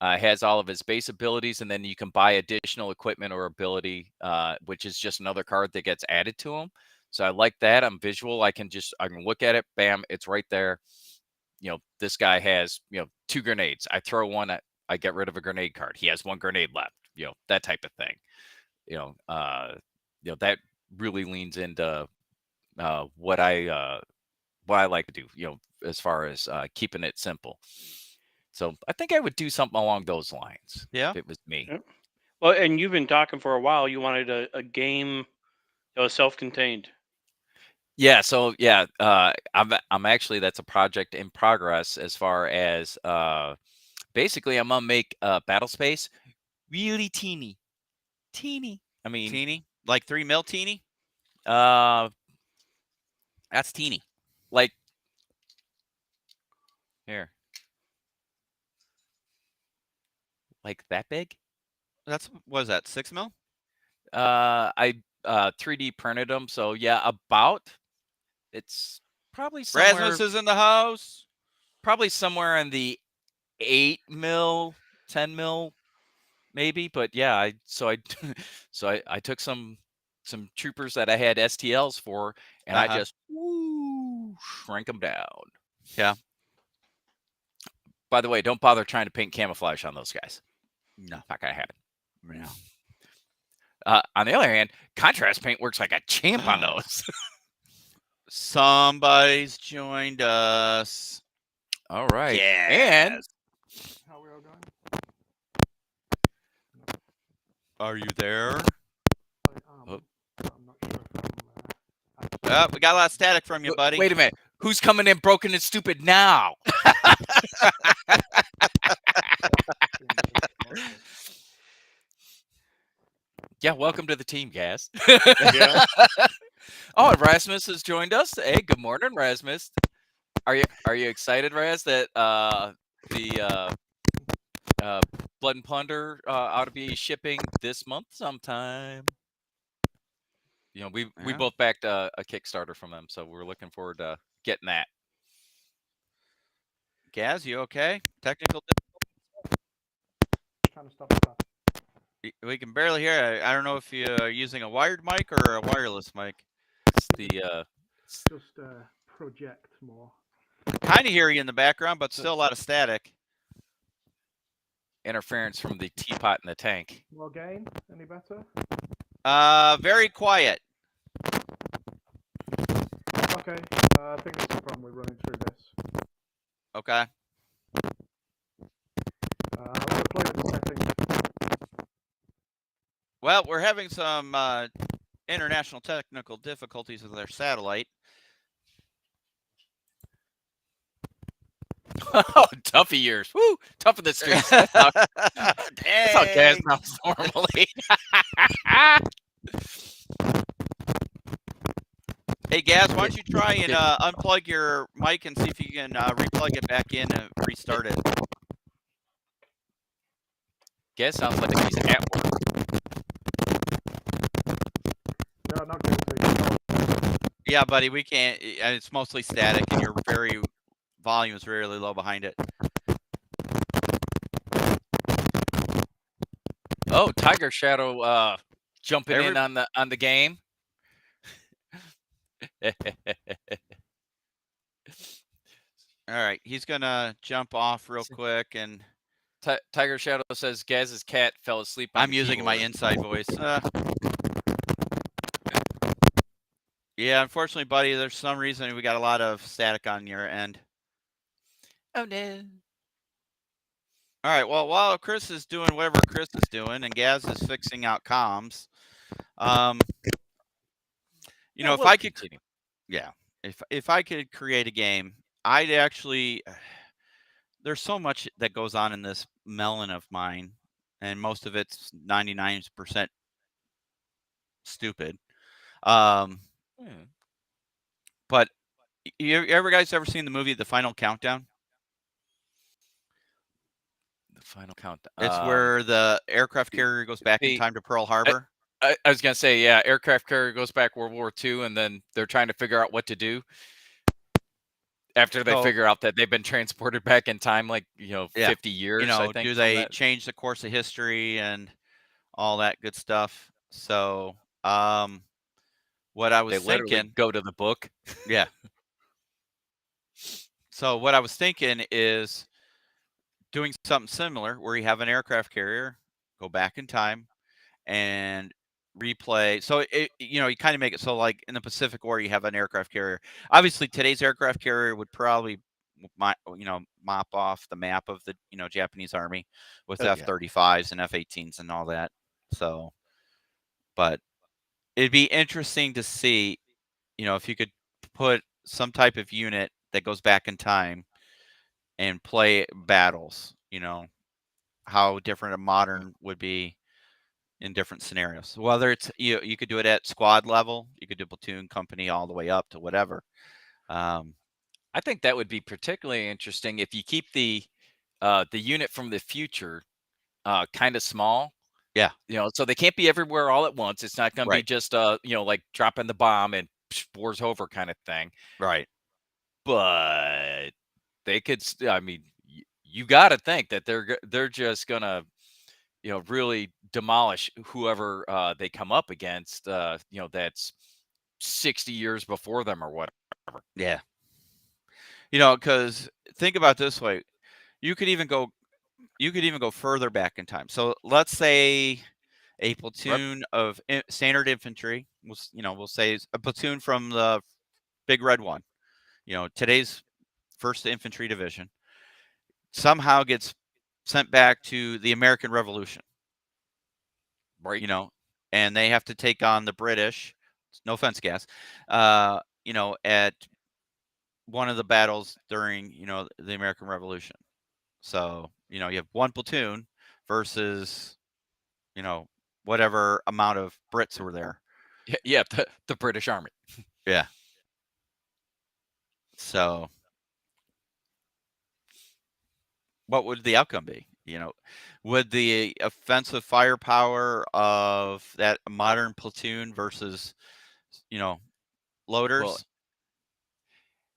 has all of his base abilities, and then you can buy additional equipment or ability, which is just another card that gets added to them. So I like that. I'm visual. I can look at it. Bam, it's right there. this guy has 2 grenades. I throw one, I get rid of a grenade card. He has 1 grenade left. That type of thing. That really leans into what I like to do. As far as keeping it simple. So I think I would do something along those lines. Yeah, if it was me. Yep. Well, and you've been talking for a while. You wanted a game that was self-contained. Yeah. So yeah, I'm actually, that's a project in progress. As far as basically, I'm gonna make Battle Space really teeny. I mean, teeny, like 3 mil teeny. that's teeny. Like here, like that big. What is that, 6 mil? I 3D printed them, so yeah, about. It's probably somewhere. Rasmus is in the house. Probably somewhere in the 8 mil, 10 mil, maybe. But yeah, I took some troopers that I had STLs for, and I just shrank them down. Yeah. By the way, don't bother trying to paint camouflage on those guys. No, not gonna happen. No. On the other hand, contrast paint works like a champ on those. Somebody's joined us. All right. Yes. And how are we all going? Are you there? I am. Oh. But I'm not sure if I'm. We got a lot of static from you, buddy. Wait a minute. Who's coming in broken and stupid now? Yeah, welcome to the team, Gaz. Yeah. Oh, Rasmus has joined us. Hey, good morning, Rasmus. Are you excited, Raz, that the Blood and Plunder ought to be shipping this month sometime? We both backed a Kickstarter from them, so we're looking forward to getting that. Gaz, you okay? Technical Trying to stop that. We can barely hear. I don't know if you're using a wired mic or a wireless mic. It's the just project more. Kind of hear you in the background, but still a lot of static. Interference from the teapot in the tank. More gain? Any better? Very quiet. Okay. I think that's the problem with running through this. Okay. I'm going to play with the settings. Well, we're having some international technical difficulties with our satellite. Oh, tough years. Woo! Tough of the streets. That's how Gaz sounds normally. Hey, Gaz, why don't you try and unplug your mic and see if you can replug it back in and restart it. Gaz sounds like he's at work. No, not good. Yeah, buddy, we can't. It's mostly static, and your volume is really low behind it. Oh, Tiger Shadow jumping in on the game. All right, he's gonna jump off real quick, and Tiger Shadow says Gaz's cat fell asleep. I'm using my inside voice. Yeah, unfortunately, buddy, there's some reason we got a lot of static on your end. Oh no. All right, well, while Chris is doing whatever Chris is doing and Gaz is fixing out comms, if I could continue. Yeah, if I could create a game, I'd actually, there's so much that goes on in this melon of mine, and most of it's 99% stupid. But you guys ever seen the movie The Final Countdown? The Final Countdown. It's where the aircraft carrier goes back in time to Pearl Harbor. I was gonna say, yeah, aircraft carrier goes back World War II, and then they're trying to figure out what to do after they figure out that they've been transported back in time, 50 years. I think, do they change the course of history and all that good stuff? So, what I was thinking, go to the book. Yeah. So what I was thinking is doing something similar where you have an aircraft carrier, go back in time and replay. So you kind of make it so like in the Pacific War, you have an aircraft carrier. Obviously, today's aircraft carrier would probably mop off the map of the Japanese army with F-35s and F-18s and all that. So, but it'd be interesting to see, if you could put some type of unit that goes back in time and play battles, how different a modern would be in different scenarios. Whether it's you could do it at squad level, you could do platoon, company, all the way up to whatever. I think that would be particularly interesting if you keep the unit from the future kind of small. Yeah. So they can't be everywhere all at once. It's not going to be Right. just like dropping the bomb and war's over kind of thing. Right. But they could. I mean, you got to think that they're just gonna really demolish whoever they come up against. That's 60 years before them or whatever. Yeah. Because think about it this way, you could even go further back in time. So let's say a platoon of standard infantry, we'll say a platoon from the Big Red One, today's 1st Infantry Division, somehow gets sent back to the American Revolution. Right. And they have to take on the British, no offense, gas, at one of the battles during, the American Revolution. So, you have one platoon versus, whatever amount of Brits were there. Yeah, the British Army. Yeah. So, what would the outcome be? Would the offensive firepower of that modern platoon versus, loaders?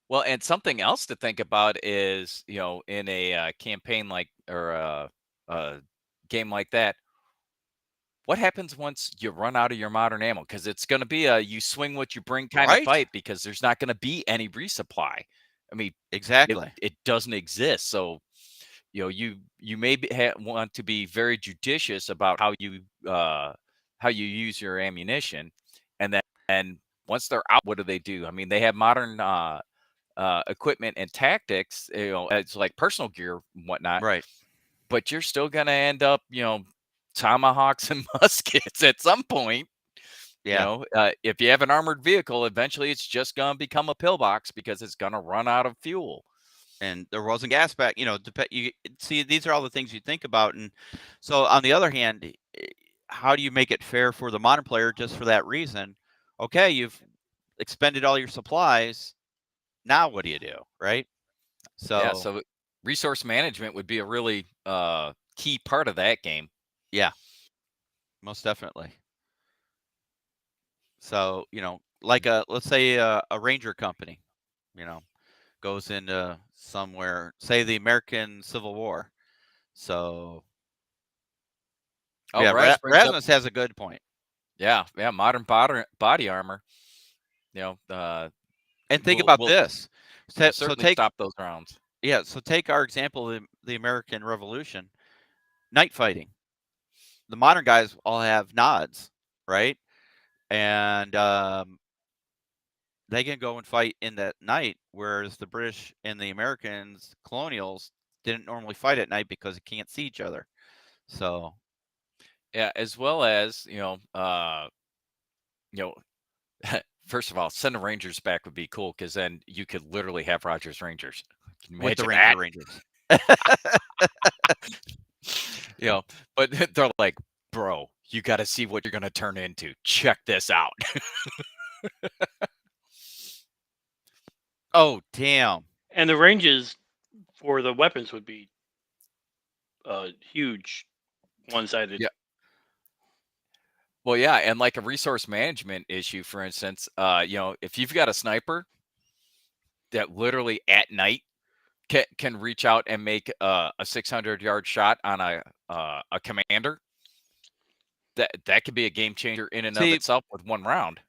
Well, and something else to think about is, in a campaign or a game like that, what happens once you run out of your modern ammo? Because it's going to be a you swing what you bring kind of fight, because there's not going to be any resupply. I mean, exactly, it doesn't exist. So, you may want to be very judicious about how you use your ammunition, and then once they're out, what do? I mean, they have modern equipment and tactics, it's like personal gear and whatnot. right? But you're still going to end up, tomahawks and muskets at some point. Yeah. If you have an armored vehicle, eventually it's just going to become a pillbox because it's going to run out of fuel. And there wasn't gas back, you see, these are all the things you think about. And so on the other hand, how do you make it fair for the modern player just for that reason? Okay, you've expended all your supplies. Now what do you do, right? So resource management would be a really key part of that game. Yeah, most definitely. So, like let's say a ranger company, goes into somewhere, say the American Civil War. So, yeah, Rasmus has a good point. Yeah, modern body armor. And think about this. So stop those rounds. Yeah, so take our example of the American Revolution, night fighting. The modern guys all have nods, right? And they can go and fight in that night, whereas the British and the Americans, colonials, didn't normally fight at night because they can't see each other. So, yeah, as well as first of all, send the Rangers back would be cool, because then you could literally have Rogers Rangers with the Rangers. But they're like, bro, you got to see what you're going to turn into. Check this out. Oh, damn. And the ranges for the weapons would be huge, one-sided. Yeah. Well, yeah, and like a resource management issue, for instance, if you've got a sniper that literally at night can reach out and make a 600-yard shot on a commander, that could be a game changer in and of itself with one round.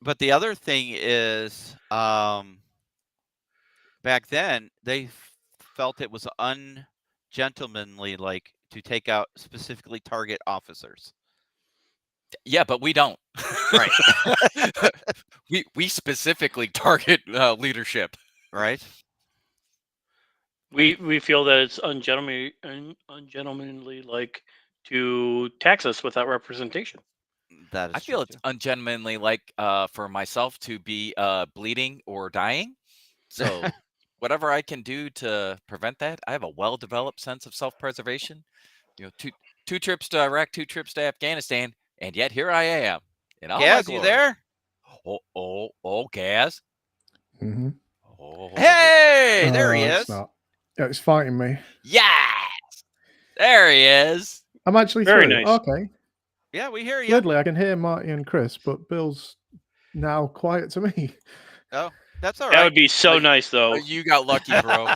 But the other thing is, back then they felt it was ungentlemanly, like to take out specifically target officers. Yeah, but we don't. Right. we specifically target leadership. Right. We feel that it's ungentlemanly, like to tax us without representation. That is I feel true, it's ungentlemanly, like for myself to be bleeding or dying. So whatever I can do to prevent that, I have a well-developed sense of self-preservation. You know, two trips to Iraq, 2 trips to Afghanistan, and yet here I am in all my Gaz, you glory. there? Oh, Gaz. Mm-hmm. Oh. Hey, there he It's is. not. Yeah, it's fighting me. Yes, there he is. I'm actually Very through. nice. Okay. Yeah, we hear you. Weirdly, I can hear Marty and Chris, but Bill's now quiet to me. Oh, that's all right. That would be so nice, though. You got lucky, bro.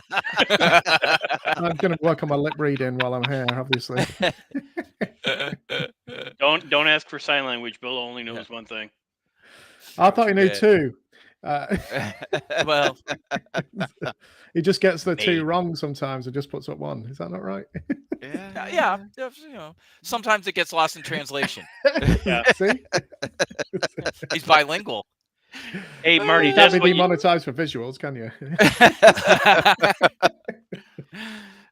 I'm going to work on my lip reading while I'm here, obviously. Don't ask for sign language. Bill only knows one thing. I thought he knew two. Well, he just gets the two wrong sometimes and just puts up one. Is that not right? Yeah. You know, sometimes it gets lost in translation. Yeah. See? He's bilingual. Hey, Marty, you that's can't what be demonetized for visuals, can you?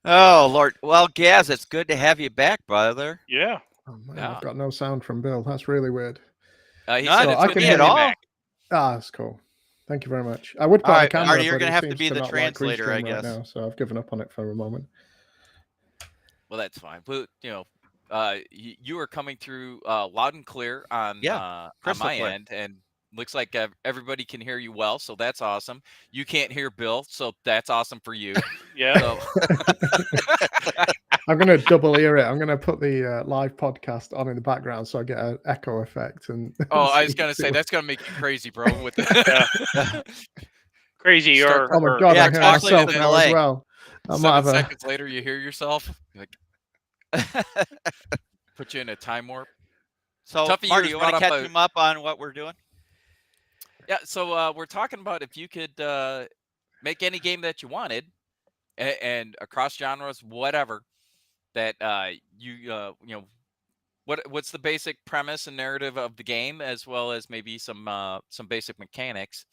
Oh, Lord. Well, Gaz, it's good to have you back, brother. Yeah. Oh, man, I've got no sound from Bill. That's really weird. He None, said it's it's good good to to hear have you you all. back. Ah, that's cool. Thank you very much. I would put All on right, the camera, Marty, you're but gonna it have to seems be the not like translator, I Restream right guess. now, so I've given up on it for a moment. Well, that's fine. But you know, you are coming through loud and clear on crystal my clear. end, and looks like everybody can hear you well, so that's awesome. You can't hear Bill, so that's awesome for you. Yeah. So, I'm going to double ear it. I'm going to put the live podcast on in the background so I get an echo effect. And I was gonna say that's gonna make you crazy, bro. With the crazy or oh my god, Yeah, I hear especially myself with now LA. as well. I might 7 have seconds later, you hear yourself. You're like, put you in a time warp. So, Tuffy Marty, Years you want to brought catch up him up on what we're doing? Yeah, so we're talking about if you could make any game that you wanted, and across genres, whatever that you know, what's the basic premise and narrative of the game, as well as maybe some basic mechanics.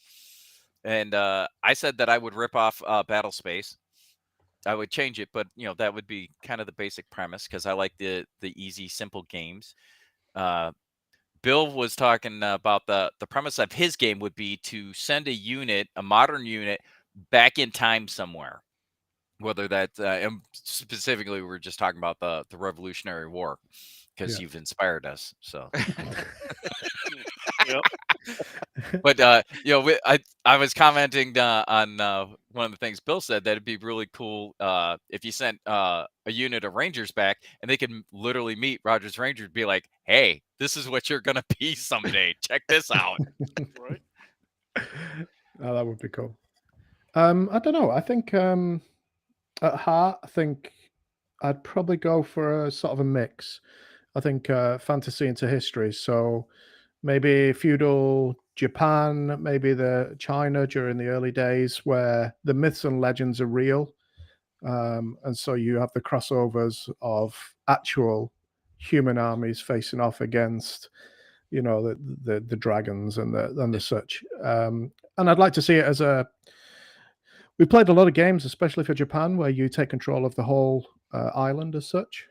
And I said that I would rip off Battle Space. I would change it, but you know that would be kind of the basic premise because I like the easy, simple games. Bill was talking about the premise of his game would be to send a modern unit, back in time somewhere. Whether that's and specifically, we're just talking about the Revolutionary War because you've inspired us. So, Yep. but you know, I was commenting on one of the things Bill said that it'd be really cool if you sent a unit of Rangers back and they could literally meet Rogers Rangers, and be like, "Hey, this is what you're gonna be someday. Check this out." Right. Oh, that would be cool. I don't know. I think at heart, I think I'd probably go for a sort of a mix. I think fantasy into history. So maybe feudal Japan, maybe the China during the early days where the myths and legends are real. And so you have the crossovers of actual human armies facing off against, you know, the dragons and the such. And I'd like to see it as we played a lot of games, especially for Japan, where you take control of the whole island as such,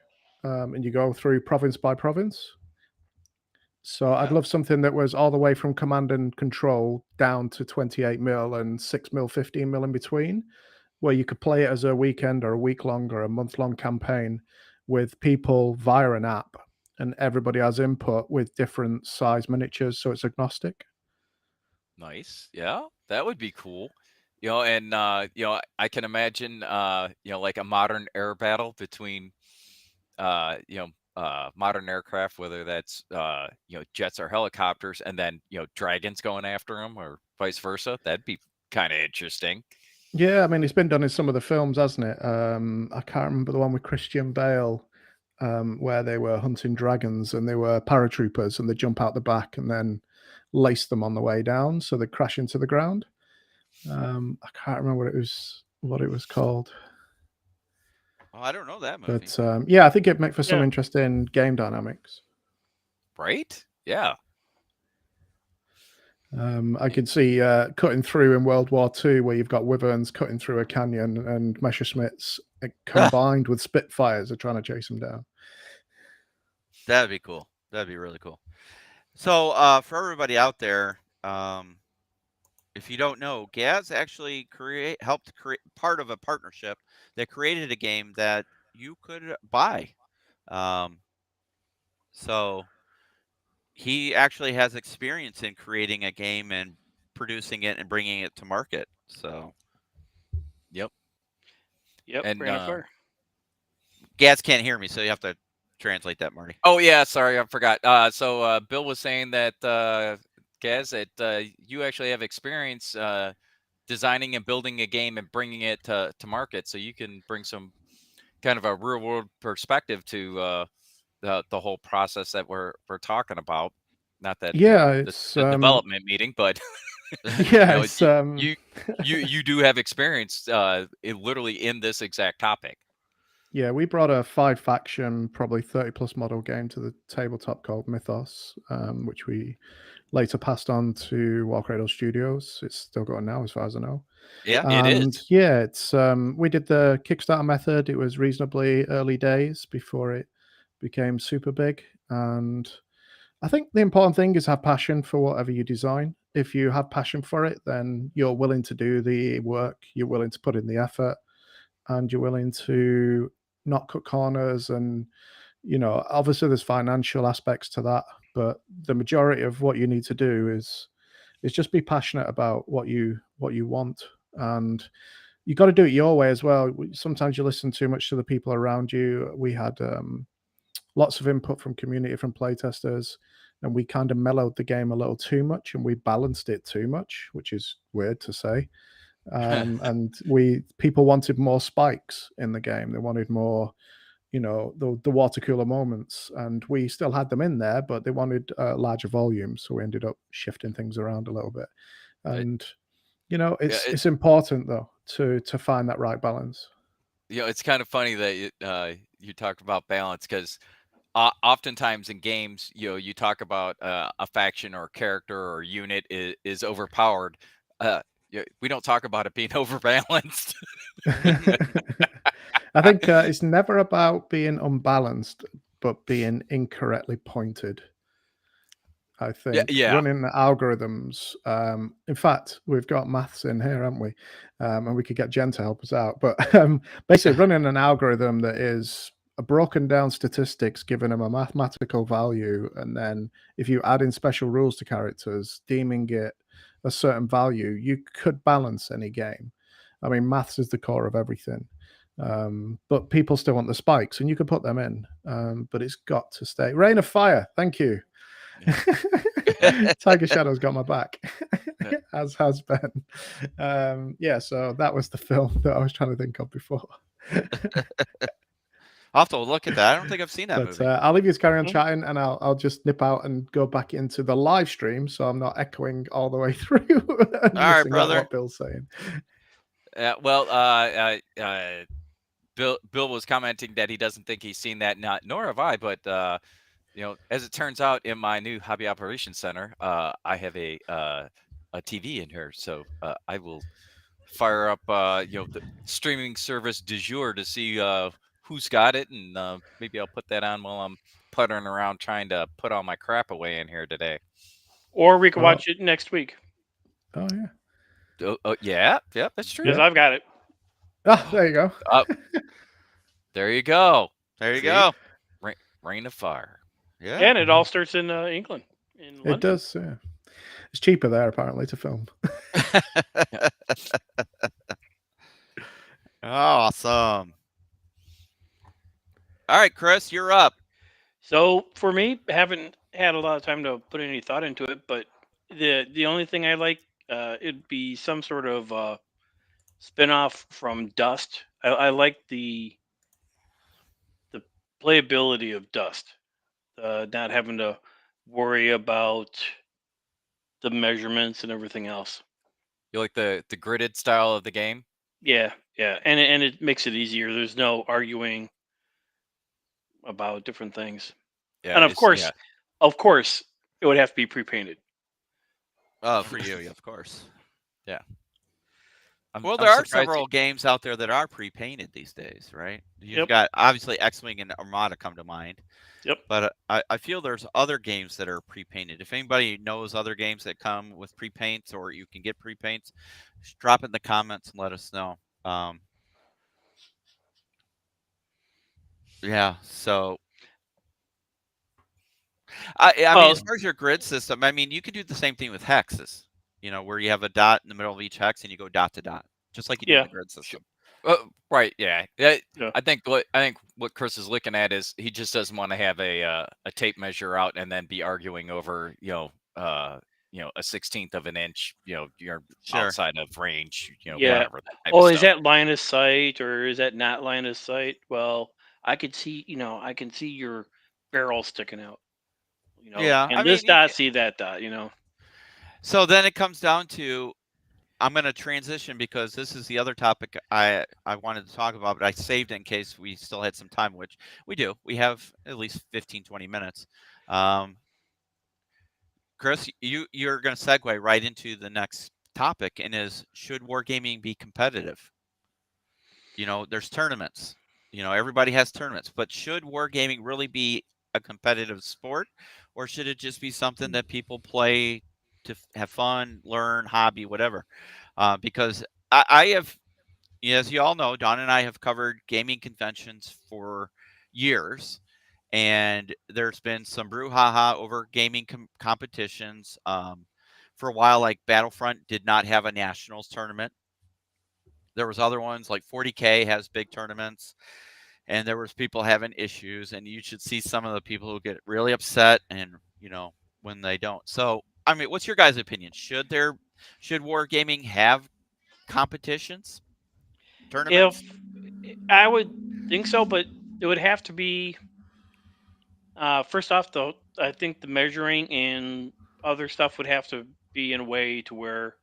and you go through province by province. So I'd love something that was all the way from command and control down to 28 mil and 6 mil, 15 mil in between, where you could play it as a weekend or a week long or a month long campaign with people via an app, and everybody has input with different size miniatures, so it's agnostic. Nice. Yeah, that would be cool. You know, and you know, I can imagine you know, like a modern air battle between you know, modern aircraft, whether that's you know, jets or helicopters, and then you know, dragons going after them, or vice versa. That'd be kind of interesting. Yeah, I mean, it's been done in some of the films, hasn't it? I can't remember the one with Christian Bale, where they were hunting dragons and they were paratroopers and they jump out the back and then lace them on the way down, so they crash into the ground. I can't remember what it was called. Oh, I don't know that movie. But yeah, I think it'd make for some interesting game dynamics. Right? Yeah. I could see cutting through in World War II, where you've got wyverns cutting through a canyon and Messerschmitts combined with Spitfires are trying to chase them down. That'd be cool. That'd be really cool. So for everybody out there, if you don't know, Gaz actually helped create part of a partnership that created a game that you could buy. So he actually has experience in creating a game and producing it and bringing it to market. So, yep. And Rain of Fire. Gaz can't hear me, so you have to translate that, Marty. Oh yeah, sorry, I forgot. So Bill was saying that Gaz, that you actually have experience designing and building a game and bringing it to market, so you can bring some kind of a real world perspective to the whole process that we're talking about. Not that it's the development meeting, but yeah, you do have experience literally in this exact topic. Yeah, we brought a 5-faction, probably 30+ model game to the tabletop called Mythos, which we later passed on to Warcradle Studios. It's still going now, as far as I know. Yeah, and it is. Yeah, it's we did the Kickstarter method. It was reasonably early days before it became super big, and I think the important thing is have passion for whatever you design. If you have passion for it, then you're willing to do the work, you're willing to put in the effort, and you're willing to not cut corners. And obviously there's financial aspects to that, but the majority of what you need to do is just be passionate about what you want, and you got to do it your way as well. Sometimes you listen too much to the people around you. We had lots of input from community, from playtesters, and we kind of mellowed the game a little too much, and we balanced it too much, which is weird to say. And people wanted more spikes in the game. They wanted more, the water cooler moments, and we still had them in there, but they wanted larger volumes, so we ended up shifting things around a little bit. And it's important though to find that right balance. It's kind of funny that you talked about balance, because oftentimes in games, you talk about a faction or character or unit is overpowered. We don't talk about it being overbalanced. I think it's never about being unbalanced, but being incorrectly pointed. I think running the algorithms. In fact, we've got maths in here, haven't we? And we could get Jen to help us out. But basically, running an algorithm that is a broken down statistics, giving them a mathematical value, and then if you add in special rules to characters, deeming it a certain value, you could balance any game. I mean, maths is the core of everything. But people still want the spikes, and you can put them in. But it's got to stay. Rain of Fire. Thank you. Tiger Shadow's got my back, as has Ben. So that was the film that I was trying to think of before. I'll have to look at that. I don't think I've seen that movie. I'll leave you to carry on chatting, and I'll just nip out and go back into the live stream, so I'm not echoing all the way through. All right, brother. What Bill's saying. Bill was commenting that he doesn't think he's seen that. Nor have I, but as it turns out, in my new hobby operations center, I have a TV in here, so I will fire up the streaming service du jour to see who's got it, and maybe I'll put that on while I'm puttering around trying to put all my crap away in here today. Or we can watch it next week. Oh yeah. Yeah, that's true. Because I've got it. Oh, there you go. There you go. There you go. Rain of Fire. Yeah, and it all starts in England. In London. It does. Yeah. It's cheaper there apparently to film. Awesome. All right, Chris, you're up. So for me, haven't had a lot of time to put any thought into it, but the only thing I like, it'd be some sort of spin-off from Dust. I like the playability of Dust, not having to worry about the measurements and everything else. You like the gridded style of the game? Yeah, and it makes it easier. There's no arguing about different things, Yeah, and it's of course, it would have to be pre-painted. For you, of course. Yeah. Well, I'm there are surprised. several games out there that are pre-painted these days, right? You've Yep. got obviously X-Wing and Armada come to mind. Yep. But I feel there's other games that are pre-painted. If anybody knows other games that come with pre-paints or you can get pre-paints, just drop it in the comments and let us know. Yeah, so I mean, as far as your grid system, I mean, you could do the same thing with hexes, where you have a dot in the middle of each hex and you go dot to dot, just like you do in the grid system. Right. Yeah. I think what Chris is looking at is he just doesn't want to have a tape measure out and then be arguing over a 1/16 of an inch. You're outside of range. Whatever. That type of is stuff. that line of sight or is that not line of sight? Well, I could see your barrel sticking out. Yeah, and I this mean, dot see that dot. So then it comes down to I'm going to transition because this is the other topic I wanted to talk about, but I saved it in case we still had some time, which we do. We have at least 15, 20 minutes. Chris, you're going to segue right into the next topic, and is should wargaming be competitive? There's tournaments. Everybody has tournaments, but should wargaming really be a competitive sport, or should it just be something that people play to have fun, learn, hobby, whatever? Because I have, as you all know, Don and I have covered gaming conventions for years, and there's been some brouhaha over gaming competitions. For a while, like Battlefront did not have a nationals tournament. There was other ones like 40K has big tournaments, and there was people having issues, and you should see some of the people who get really upset and when they don't. So I mean, what's your guys' opinion? Should wargaming have competitions, tournaments? I would think so, but it would have to be first off, though. I think the measuring and other stuff would have to be in a way to where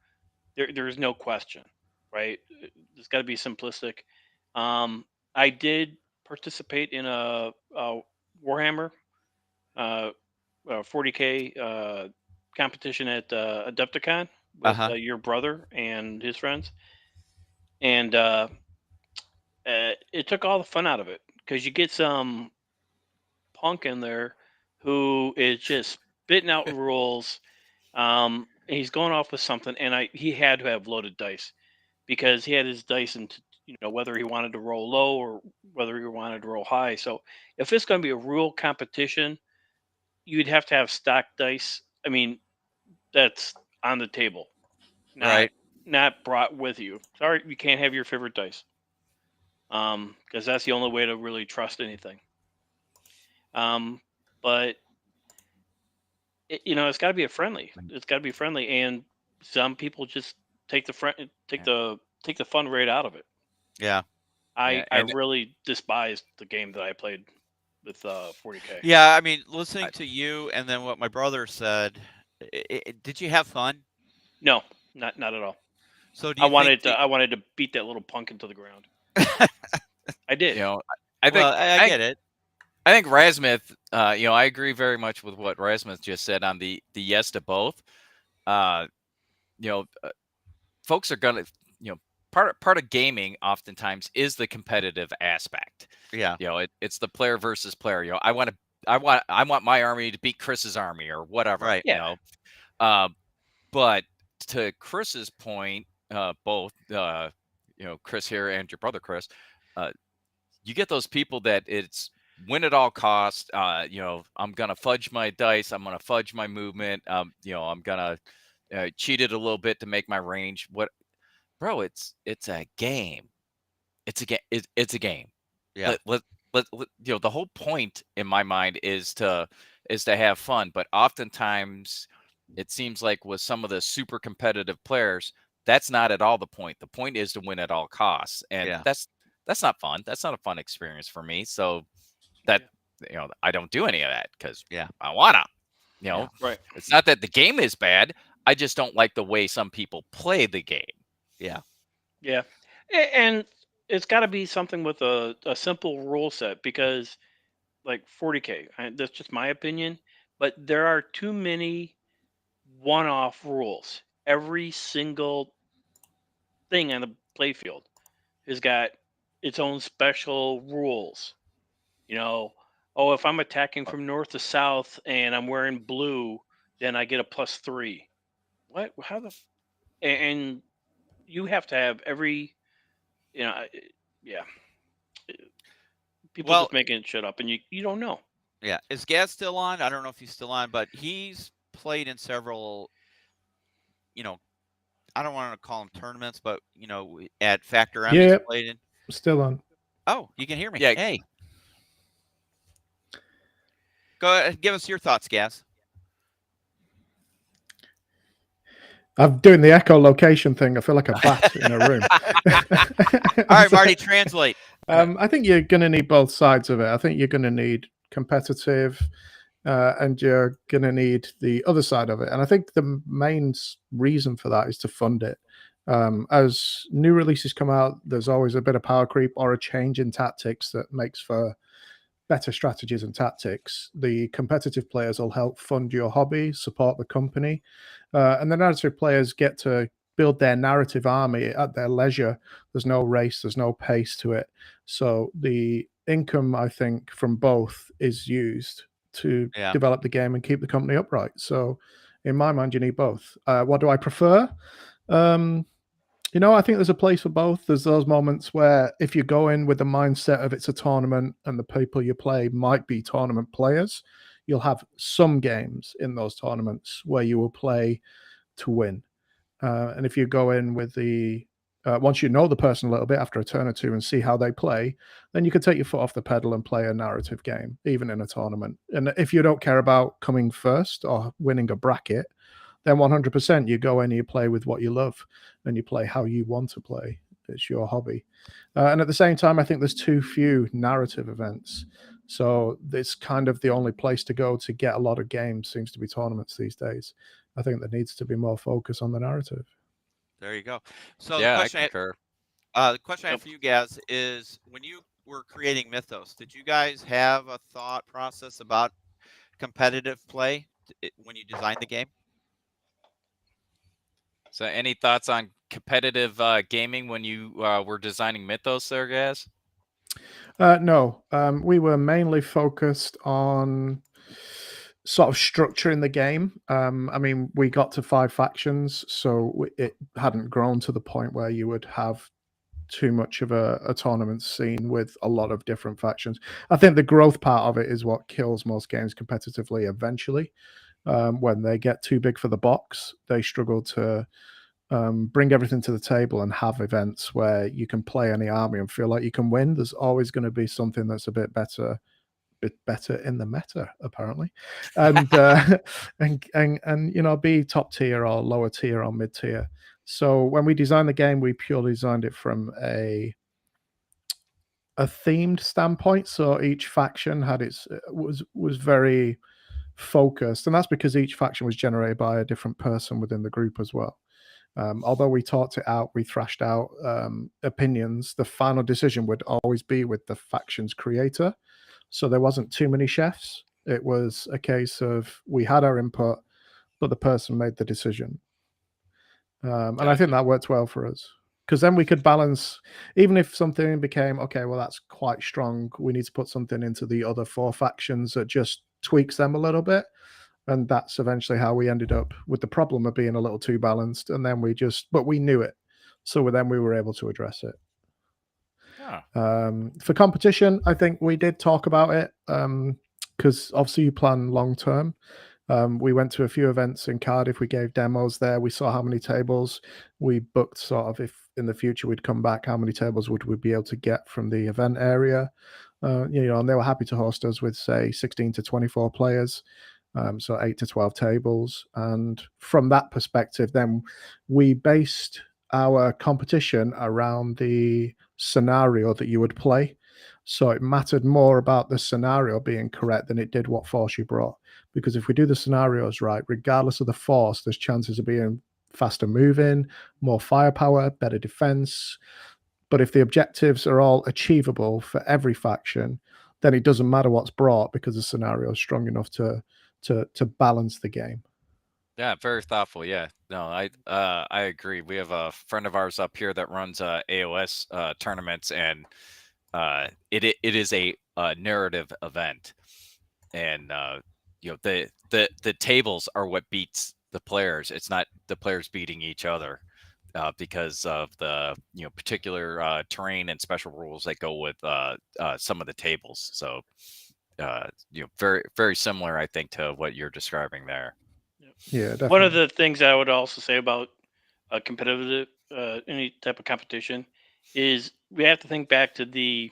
there's no question, right? It's got to be simplistic. I did participate in a Warhammer 40K competition at Adepticon with your brother and his friends, and it took all the fun out of it because you get some punk in there who is just spitting out rules. He's going off with something, and he had to have loaded dice because he had his dice into whether he wanted to roll low or whether he wanted to roll high. So if it's going to be a real competition, you'd have to have stock dice. I mean, that's on the table, not brought with you. Sorry, you can't have your favorite dice. Because that's the only way to really trust anything. But it's got to be friendly. It's got to be friendly, and some people just take the fun rate out of it. Yeah. I really despised the game that I played with 40K. Yeah, I mean, listening to you and then what my brother said, did you have fun? No, not at all. So do I you wanted to beat that little punk into the ground. I did. I think I get it. I think Rasmuth, I agree very much with what Rasmuth just said on the yes to both. Folks are gonna, part of gaming oftentimes is the competitive aspect. Yeah. It's the player versus player. I want my army to beat Chris's army or whatever. Right. Yeah. But to Chris's point, both Chris here and your brother Chris, you get those people that it's win at all costs. I'm gonna fudge my dice. I'm gonna fudge my movement. I'm gonna cheat it a little bit to make my range. Bro? It's a game. It's a game. It's a game. Yeah. The whole point in my mind is to have fun. But oftentimes, it seems like with some of the super competitive players, that's not at all the point. The point is to win at all costs, and that's not fun. That's not a fun experience for me. So I don't do any of that because I wanna. Right. It's not that the game is bad. I just don't like the way some people play the game. Yeah. Yeah. And it's got to be something with a simple rule set, because like 40K, that's just my opinion, but there are too many one-off rules. Every single thing on the playfield has got its own special rules. You know, oh, if I'm attacking from north to south and I'm wearing blue, then I get a +3. What? How the? And you have to have every, yeah. People Well, just making shit up, and you don't know. yeah. Is Gaz still on? I don't know if he's still on, but he's played in several, I don't want to call them tournaments, but at Factor M, he's played in. Still on. Oh, you can hear me. Yeah. Hey. Go ahead, give us your thoughts, Gaz. I'm doing the echolocation thing. I feel like a bat in a room. All right, Marty, translate. I think you're going to need both sides of it. I think you're going to need competitive, and you're going to need the other side of it. And I think the main reason for that is to fund it. As new releases come out, there's always a bit of power creep or a change in tactics that makes for better strategies and tactics. The competitive players will help fund your hobby, support the company, and the narrative players get to build their narrative army at their leisure. There's no race, there's no pace to it. So the income, I think, from both is used to develop the game and keep the company upright. So in my mind, you need both. What do I prefer? I think there's a place for both. There's those moments where if you go in with the mindset of it's a tournament and the people you play might be tournament players, you'll have some games in those tournaments where you will play to win. And if you go in with the once you know the person a little bit after a turn or two and see how they play, then you can take your foot off the pedal and play a narrative game, even in a tournament. And if you don't care about coming first or winning a bracket, then 100% you go in and you play with what you love and you play how you want to play. It's your hobby. And at the same time, I think there's too few narrative events. So it's kind of the only place to go to get a lot of games seems to be tournaments these days. I think there needs to be more focus on the narrative. There you go. So yeah, I concur. The question I have for you guys is, when you were creating Mythos, did you guys have a thought process about competitive play when you designed the game? So any thoughts on competitive gaming when you were designing Mythos there, guys? No. We were mainly focused on sort of structuring the game. I mean, we got to 5 factions, so it hadn't grown to the point where you would have too much of a tournament scene with a lot of different factions. I think the growth part of it is what kills most games competitively eventually. When they get too big for the box, they struggle to bring everything to the table and have events where you can play any army and feel like you can win. There's always going to be something that's a bit better in the meta, apparently, and and be top tier or lower tier or mid tier. So when we designed the game, we purely designed it from a themed standpoint. So each faction had its was very focused, and that's because each faction was generated by a different person within the group as well. Although we talked it out, we thrashed out opinions, the final decision would always be with the faction's creator. So there wasn't too many chefs. It was a case of we had our input, but the person made the decision. And I think that worked well for us, because then we could balance, even if something became, okay, well, that's quite strong, we need to put something into the other 4 factions that just tweaks them a little bit. And that's eventually how we ended up with the problem of being a little too balanced. And then but we knew it. So then we were able to address it. For competition, I think we did talk about it, because obviously you plan long term. We went to a few events in Cardiff. We gave demos there. We saw how many tables we booked, sort of if in the future we'd come back, how many tables would we be able to get from the event area. And they were happy to host us with, say, 16 to 24 players. So 8 to 12 tables. And from that perspective, then we based our competition around the scenario that you would play. So it mattered more about the scenario being correct than it did what force you brought. Because if we do the scenarios right, regardless of the force, there's chances of being faster moving, more firepower, better defense. But if the objectives are all achievable for every faction, then it doesn't matter what's brought because the scenario is strong enough to balance the game. Yeah, very thoughtful. Yeah, no, I agree. We have a friend of ours up here that runs AOS tournaments, and it is a narrative event, and the tables are what beats the players. It's not the players beating each other. Because of the particular terrain and special rules that go with some of the tables. So very very similar, I think, to what you're describing there. Yeah, definitely. One of the things I would also say about a competitive any type of competition is we have to think back to the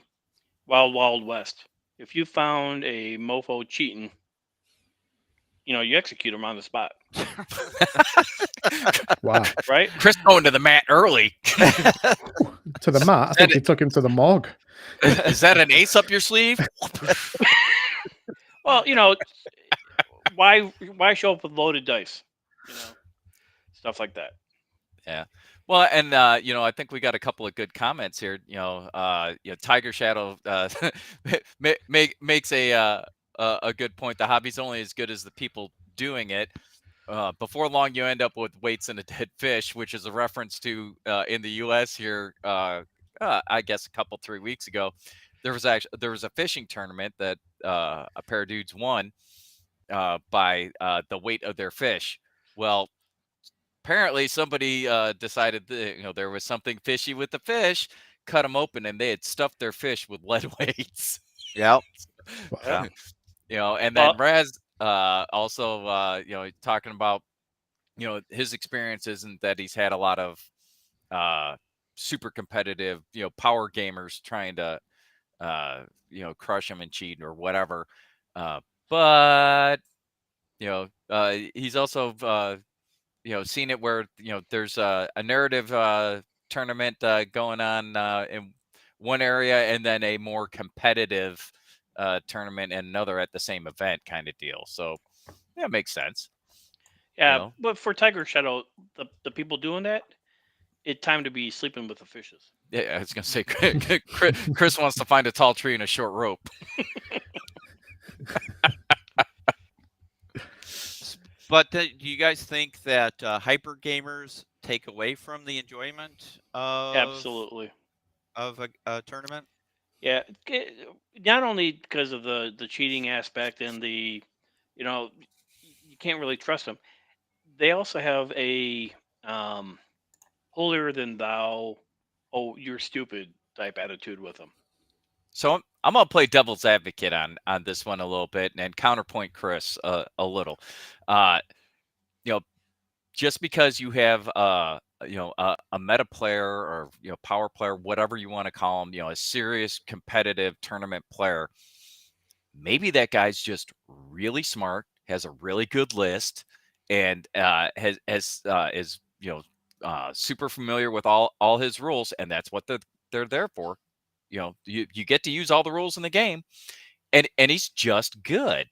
Wild West. If you found a mofo cheating, you execute him on the spot. Wow. Right? Chris going to the mat early. To the mat? I think he took him to the morgue. Is that an ace up your sleeve? Well, why show up with loaded dice? Stuff like that. Yeah. Well, and I think we got a couple of good comments here. Tiger Shadow makes a good point. The hobby's only as good as the people doing it. Before long, you end up with weights and a dead fish, which is a reference to in the U.S. here. I guess 3 weeks ago, there was a fishing tournament that a pair of dudes won by the weight of their fish. Well, apparently somebody decided that, there was something fishy with the fish, cut them open, and they had stuffed their fish with lead weights. Yep. Yeah. And then Raz also, talking about, his experiences and that he's had a lot of super competitive, power gamers trying to, crush him and cheat or whatever. But, he's also, seen it where, there's a narrative tournament going on in one area and then a more competitive tournament and another at the same event kind of deal. So yeah, it makes sense. Yeah, but for Tiger Shadow, the people doing that, it's time to be sleeping with the fishes. Yeah, I was gonna say, Chris wants to find a tall tree and a short rope. But do you guys think that hyper gamers take away from the enjoyment of absolutely of a tournament? Yeah, not only because of the cheating aspect and the, you can't really trust them. They also have a holier than thou, oh, you're stupid type attitude with them. So I'm gonna play devil's advocate on this one a little bit and counterpoint Chris a little. Just because you have a meta player or power player, whatever you want to call him, a serious competitive tournament player, maybe that guy's just really smart, has a really good list, and is super familiar with all his rules, and that's what they're there for. You get to use all the rules in the game, and he's just good.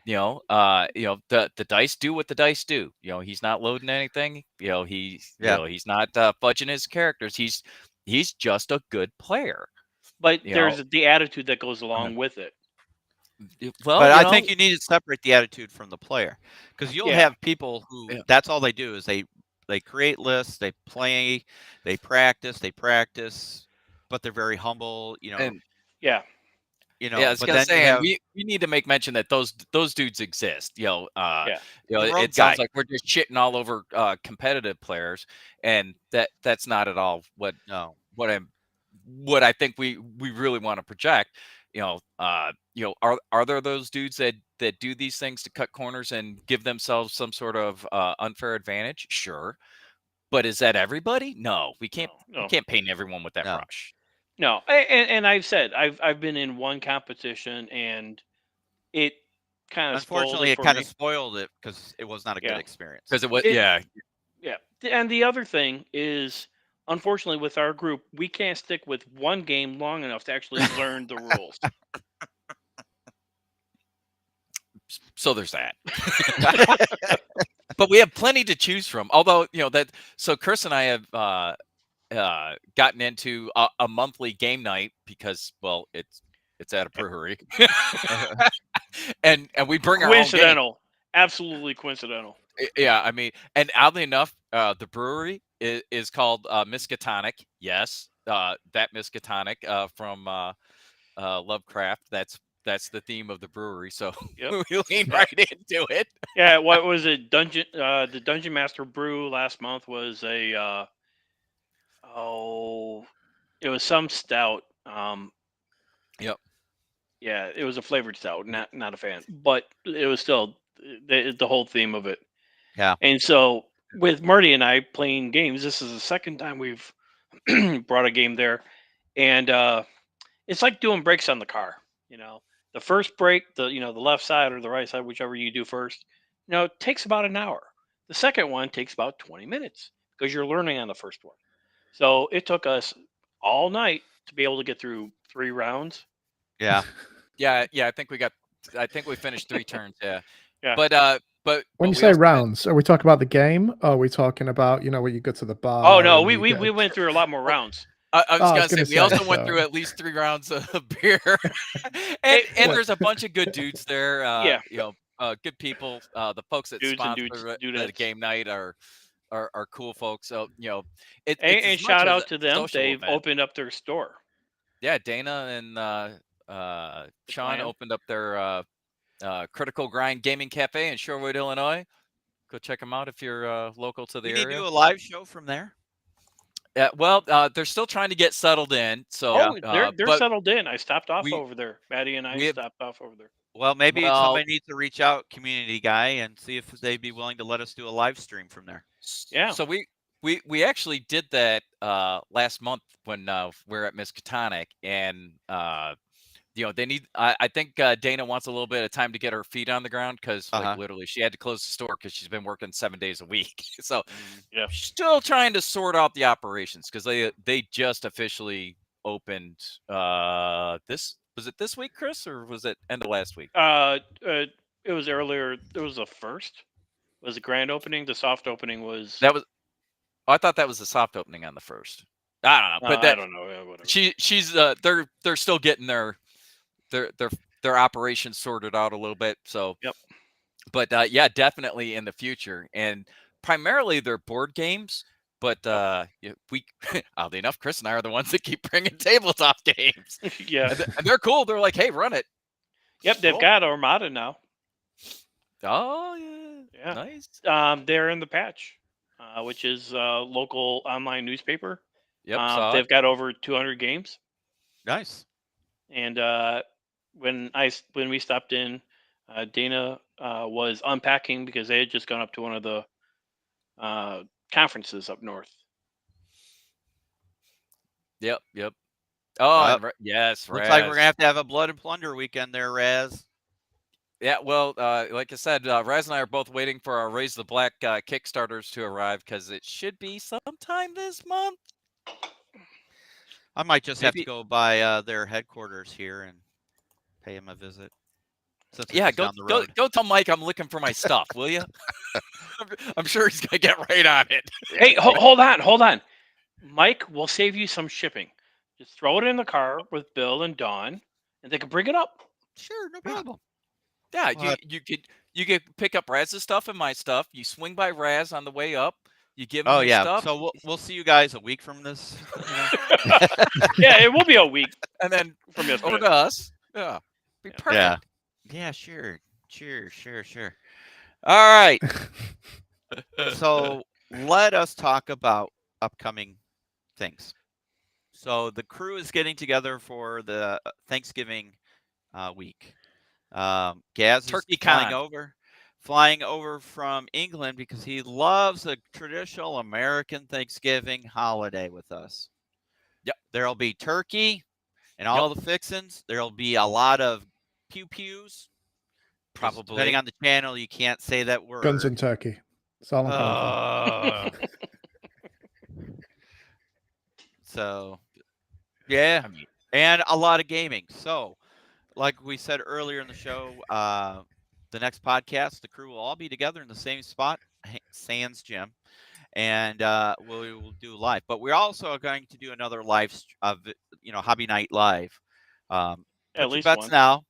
The dice do what the dice do. He's not loading anything. He's not fudging his characters. He's just a good player. But there's the attitude that goes along with it. Well, but I think you need to separate the attitude from the player, because you'll have people who that's all they do is they create lists, they play, they practice, but they're very humble. And, yeah. I was gonna say, we need to make mention that those dudes exist. It sounds like we're just shitting all over competitive players, and that's not at all what I think we really want to project. Are there those dudes that do these things to cut corners and give themselves some sort of unfair advantage? Sure, but is that everybody? No, we can't. No. We can't paint everyone with that brush. No, and I've said I've been in one competition and it kind of unfortunately it kind of spoiled it because it was not a good experience. Because it was yeah. And the other thing is unfortunately, with our group, we can't stick with one game long enough to actually learn the rules. So there's that. But we have plenty to choose from. Although, so Chris and I have gotten into a monthly game night because, well, it's at a brewery. and we bring our own game. Coincidental. Absolutely coincidental. Yeah, I mean, and oddly enough, the brewery is called Miskatonic. Yes, that Miskatonic from Lovecraft. That's the theme of the brewery. So we lean right into it. Yeah, what was it? The Dungeon Master brew last month was a it was some stout. Yep. Yeah, it was a flavored stout. Not a fan, but it was still the whole theme of it. Yeah. And so with Marty and I playing games, this is the second time we've brought a game there, and it's like doing brakes on the car. The first brake, the left side or the right side, whichever you do first, it takes about an hour. The second one takes about 20 minutes because you're learning on the first one. So it took us all night to be able to get through 3 rounds. Yeah. Yeah. I think we finished 3 turns. Yeah. Yeah. But when you say rounds, are we talking about the game? Or are we talking about, where you go to the bar? Oh no, we went through a lot more rounds. I was gonna say we also went through at least 3 rounds of beer, and there's a bunch of good dudes there. Good people. The folks that sponsor the game night are cool folks. So and shout out to them. They've opened up their store. Yeah, Dana and Sean opened up their Critical Grind Gaming Cafe in Shorewood, Illinois. Go check them out if you're local to the area. Can you do a live show from there? Yeah, well, they're still trying to get settled in. So they're settled in. I stopped off over there. Maddie and I stopped off over there. Well, maybe somebody needs to reach out, community guy, and see if they'd be willing to let us do a live stream from there. Yeah. So we actually did that last month when we're at Miskatonic, and they need. I think Dana wants a little bit of time to get her feet on the ground because literally she had to close the store because she's been working 7 days a week. So still trying to sort out the operations because they just officially opened. Was it this week, Chris, or was it end of last week? It was earlier. It was the first. Was the grand opening? The soft opening was. That was. I thought that was the soft opening on the first. I don't know, but I don't know. Yeah, whatever. She's they're still getting their operations sorted out a little bit. So but definitely in the future, and primarily they're board games. But we, oddly enough, Chris and I are the ones that keep bringing tabletop games. Yeah, and they're cool. They're like, hey, run it. Yep, they've got Armada now. Oh yeah, nice. They're in the Patch, which is a local online newspaper. Yep, they've got over 200 games. Nice. And when we stopped in, Dana was unpacking because they had just gone up to one of the conferences up north. Yep. Oh, yes, Looks like we're gonna have a Blood and Plunder weekend there, Raz. Yeah, well, like I said, Raz and I are both waiting for our Raise the Black Kickstarters to arrive because it should be sometime this month. I might just have to go by their headquarters here and pay him a visit. Yeah, go tell Mike I'm looking for my stuff, will you? I'm sure he's gonna get right on it. Hey, hold on. Mike will save you some shipping. Just throw it in the car with Bill and Dawn, and they can bring it up. Sure, no problem. Yeah, you could pick up Raz's stuff and my stuff. You swing by Raz on the way up. You give him stuff. So we'll see you guys a week from this. Yeah, it will be a week, and then from this over to us. Yeah, be perfect. Yeah, sure. All right. So let us talk about upcoming things. So the crew is getting together for the Thanksgiving week. Gaz Turkey is flying over from England because he loves a traditional American Thanksgiving holiday with us. Yep. There'll be turkey and all the fixins. There'll be a lot of pew-pews. Probably. Depending on the channel, you can't say that word. Guns and turkey. That's all I'm So, yeah, and a lot of gaming. So, like we said earlier in the show, the next podcast, the crew will all be together in the same spot, Sands Gym, and we will do live. But we're also going to do another live, Hobby Night Live. At Put your least bets one. now.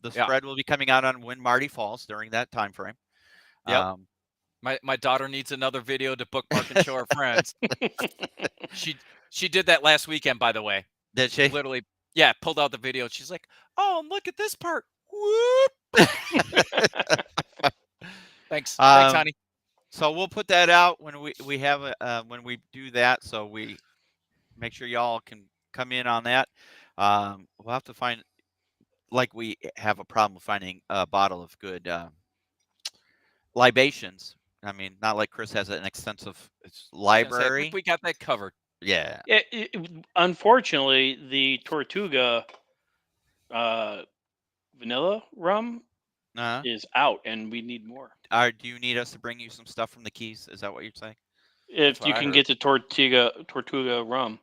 The spread will be coming out on when Marty falls during that time frame. Yep. My daughter needs another video to bookmark and show her friends. She did that last weekend, by the way. Did she? Literally, pulled out the video. She's like, "Oh, look at this part." Whoop. Thanks, honey. So we'll put that out when we have when we do that. So we make sure y'all can come in on that. We'll have to find, like we have a problem finding a bottle of good libations. I mean, not like Chris has an extensive library. We got that covered. Yeah. Unfortunately, the Tortuga vanilla rum is out, and we need more. Do you need us to bring you some stuff from the Keys? Is that what you're saying? If you can get the Tortuga rum,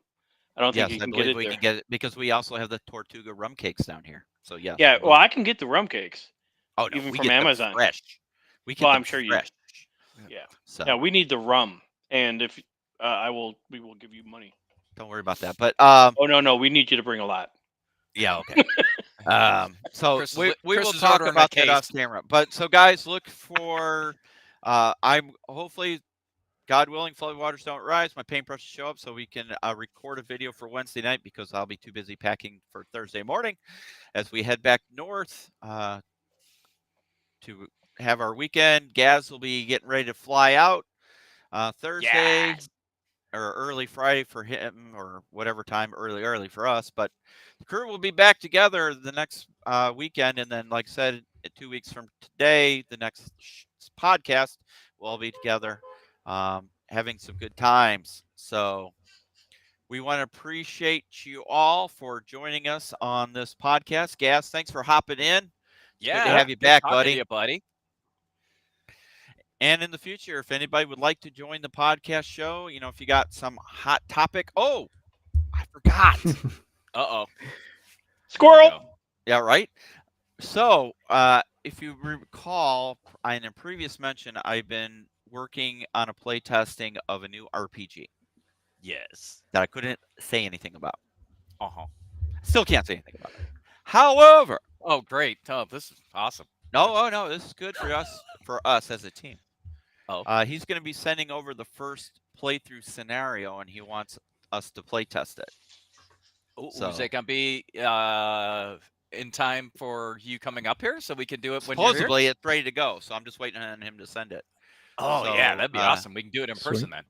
I don't think you can get it. We can get it because we also have the Tortuga rum cakes down here. So yeah. Yeah, well, I can get the rum cakes. Oh no, even we from get Amazon. Them fresh. We get. Well, them I'm sure fresh. Yeah. So yeah, we need the rum, and if we will give you money. Don't worry about that. But oh no, we need you to bring a lot. Yeah. Okay. So Chris we will is talk ordering about a that off camera. But so guys, look for. I'm hopefully, God willing, flood waters don't rise. My paintbrush show up so we can record a video for Wednesday night because I'll be too busy packing for Thursday morning as we head back north to have our weekend. Gaz will be getting ready to fly out Thursday or early Friday for him, or whatever time, early for us. But the crew will be back together the next weekend, and then, like I said, 2 weeks from today, the next podcast, we'll all be together having some good times. So we want to appreciate you all for joining us on this podcast. Gaz, thanks for hopping in. Good to have you back, buddy. And in the future, if anybody would like to join the podcast show, if you got some hot topic. Oh, I forgot. Uh-oh. Squirrel. Yeah, right. So if you recall, in a previous mention, I've been working on a play testing of a new RPG. Yes. That I couldn't say anything about. Uh-huh. Still can't say anything about it. However. Oh, great. Oh, this is awesome. No, this is good for us as a team. Oh. He's going to be sending over the first playthrough scenario, and he wants us to play test it. So is it going to be in time for you coming up here so we can do it when supposedly you're here? It's ready to go, so I'm just waiting on him to send it. Oh, yeah, that'd be awesome. We can do it in person then.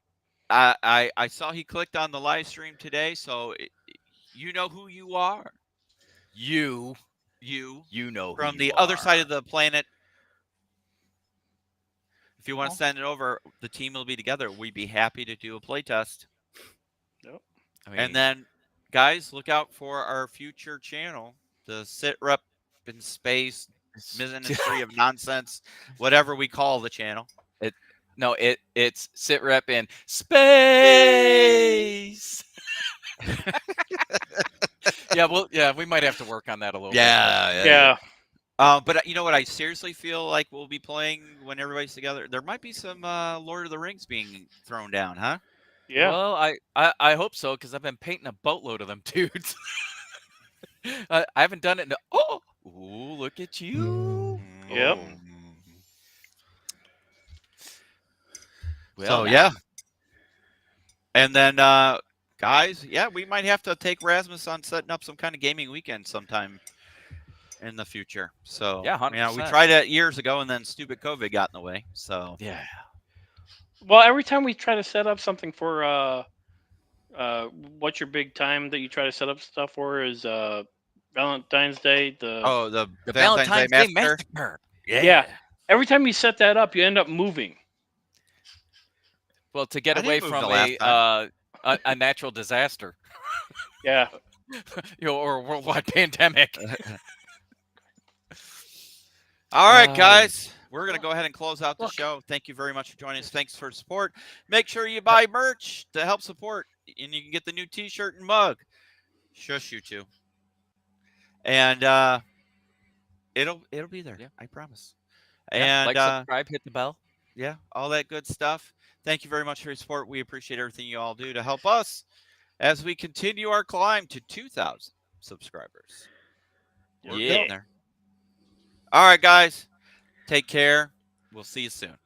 I saw he clicked on the live stream today, so you know who you are. You know from who the you other are. side of the planet. If you want to send it over, the team will be together. We'd be happy to do a play test. Yep. And then, guys, look out for our future channel, the SITREP in Space Ministry of Nonsense, whatever we call the channel. It's SITREP in Space. We might have to work on that a little bit. Yeah. But you know what? I seriously feel like we'll be playing when everybody's together. There might be some Lord of the Rings being thrown down, huh? Yeah. Well, I hope so, because I've been painting a boatload of them dudes. I haven't done it. Ooh, look at you. Yep. Well, so yeah. And then, guys, we might have to take Rasmus on setting up some kind of gaming weekend sometime in the future. So 100%. We tried it years ago, and then stupid COVID got in the way. So yeah. Well, every time we try to set up something for what's your big time that you try to set up stuff for is Valentine's Day. The Valentine's Day Massacre. Yeah. Every time you set that up, you end up moving. Well, to get away from a natural disaster. Yeah. Or a worldwide pandemic. All right, guys. We're going to go ahead and close out the show. Thank you very much for joining us. Thanks for support. Make sure you buy merch to help support and you can get the new T-shirt and mug. Shush, you two. And it'll be there. Yeah. I promise. Yeah, And like, subscribe, hit the bell. yeah, all that good stuff. Thank you very much for your support. We appreciate everything you all do to help us as we continue our climb to 2,000 subscribers. We're getting there. All right, guys. Take care. We'll see you soon.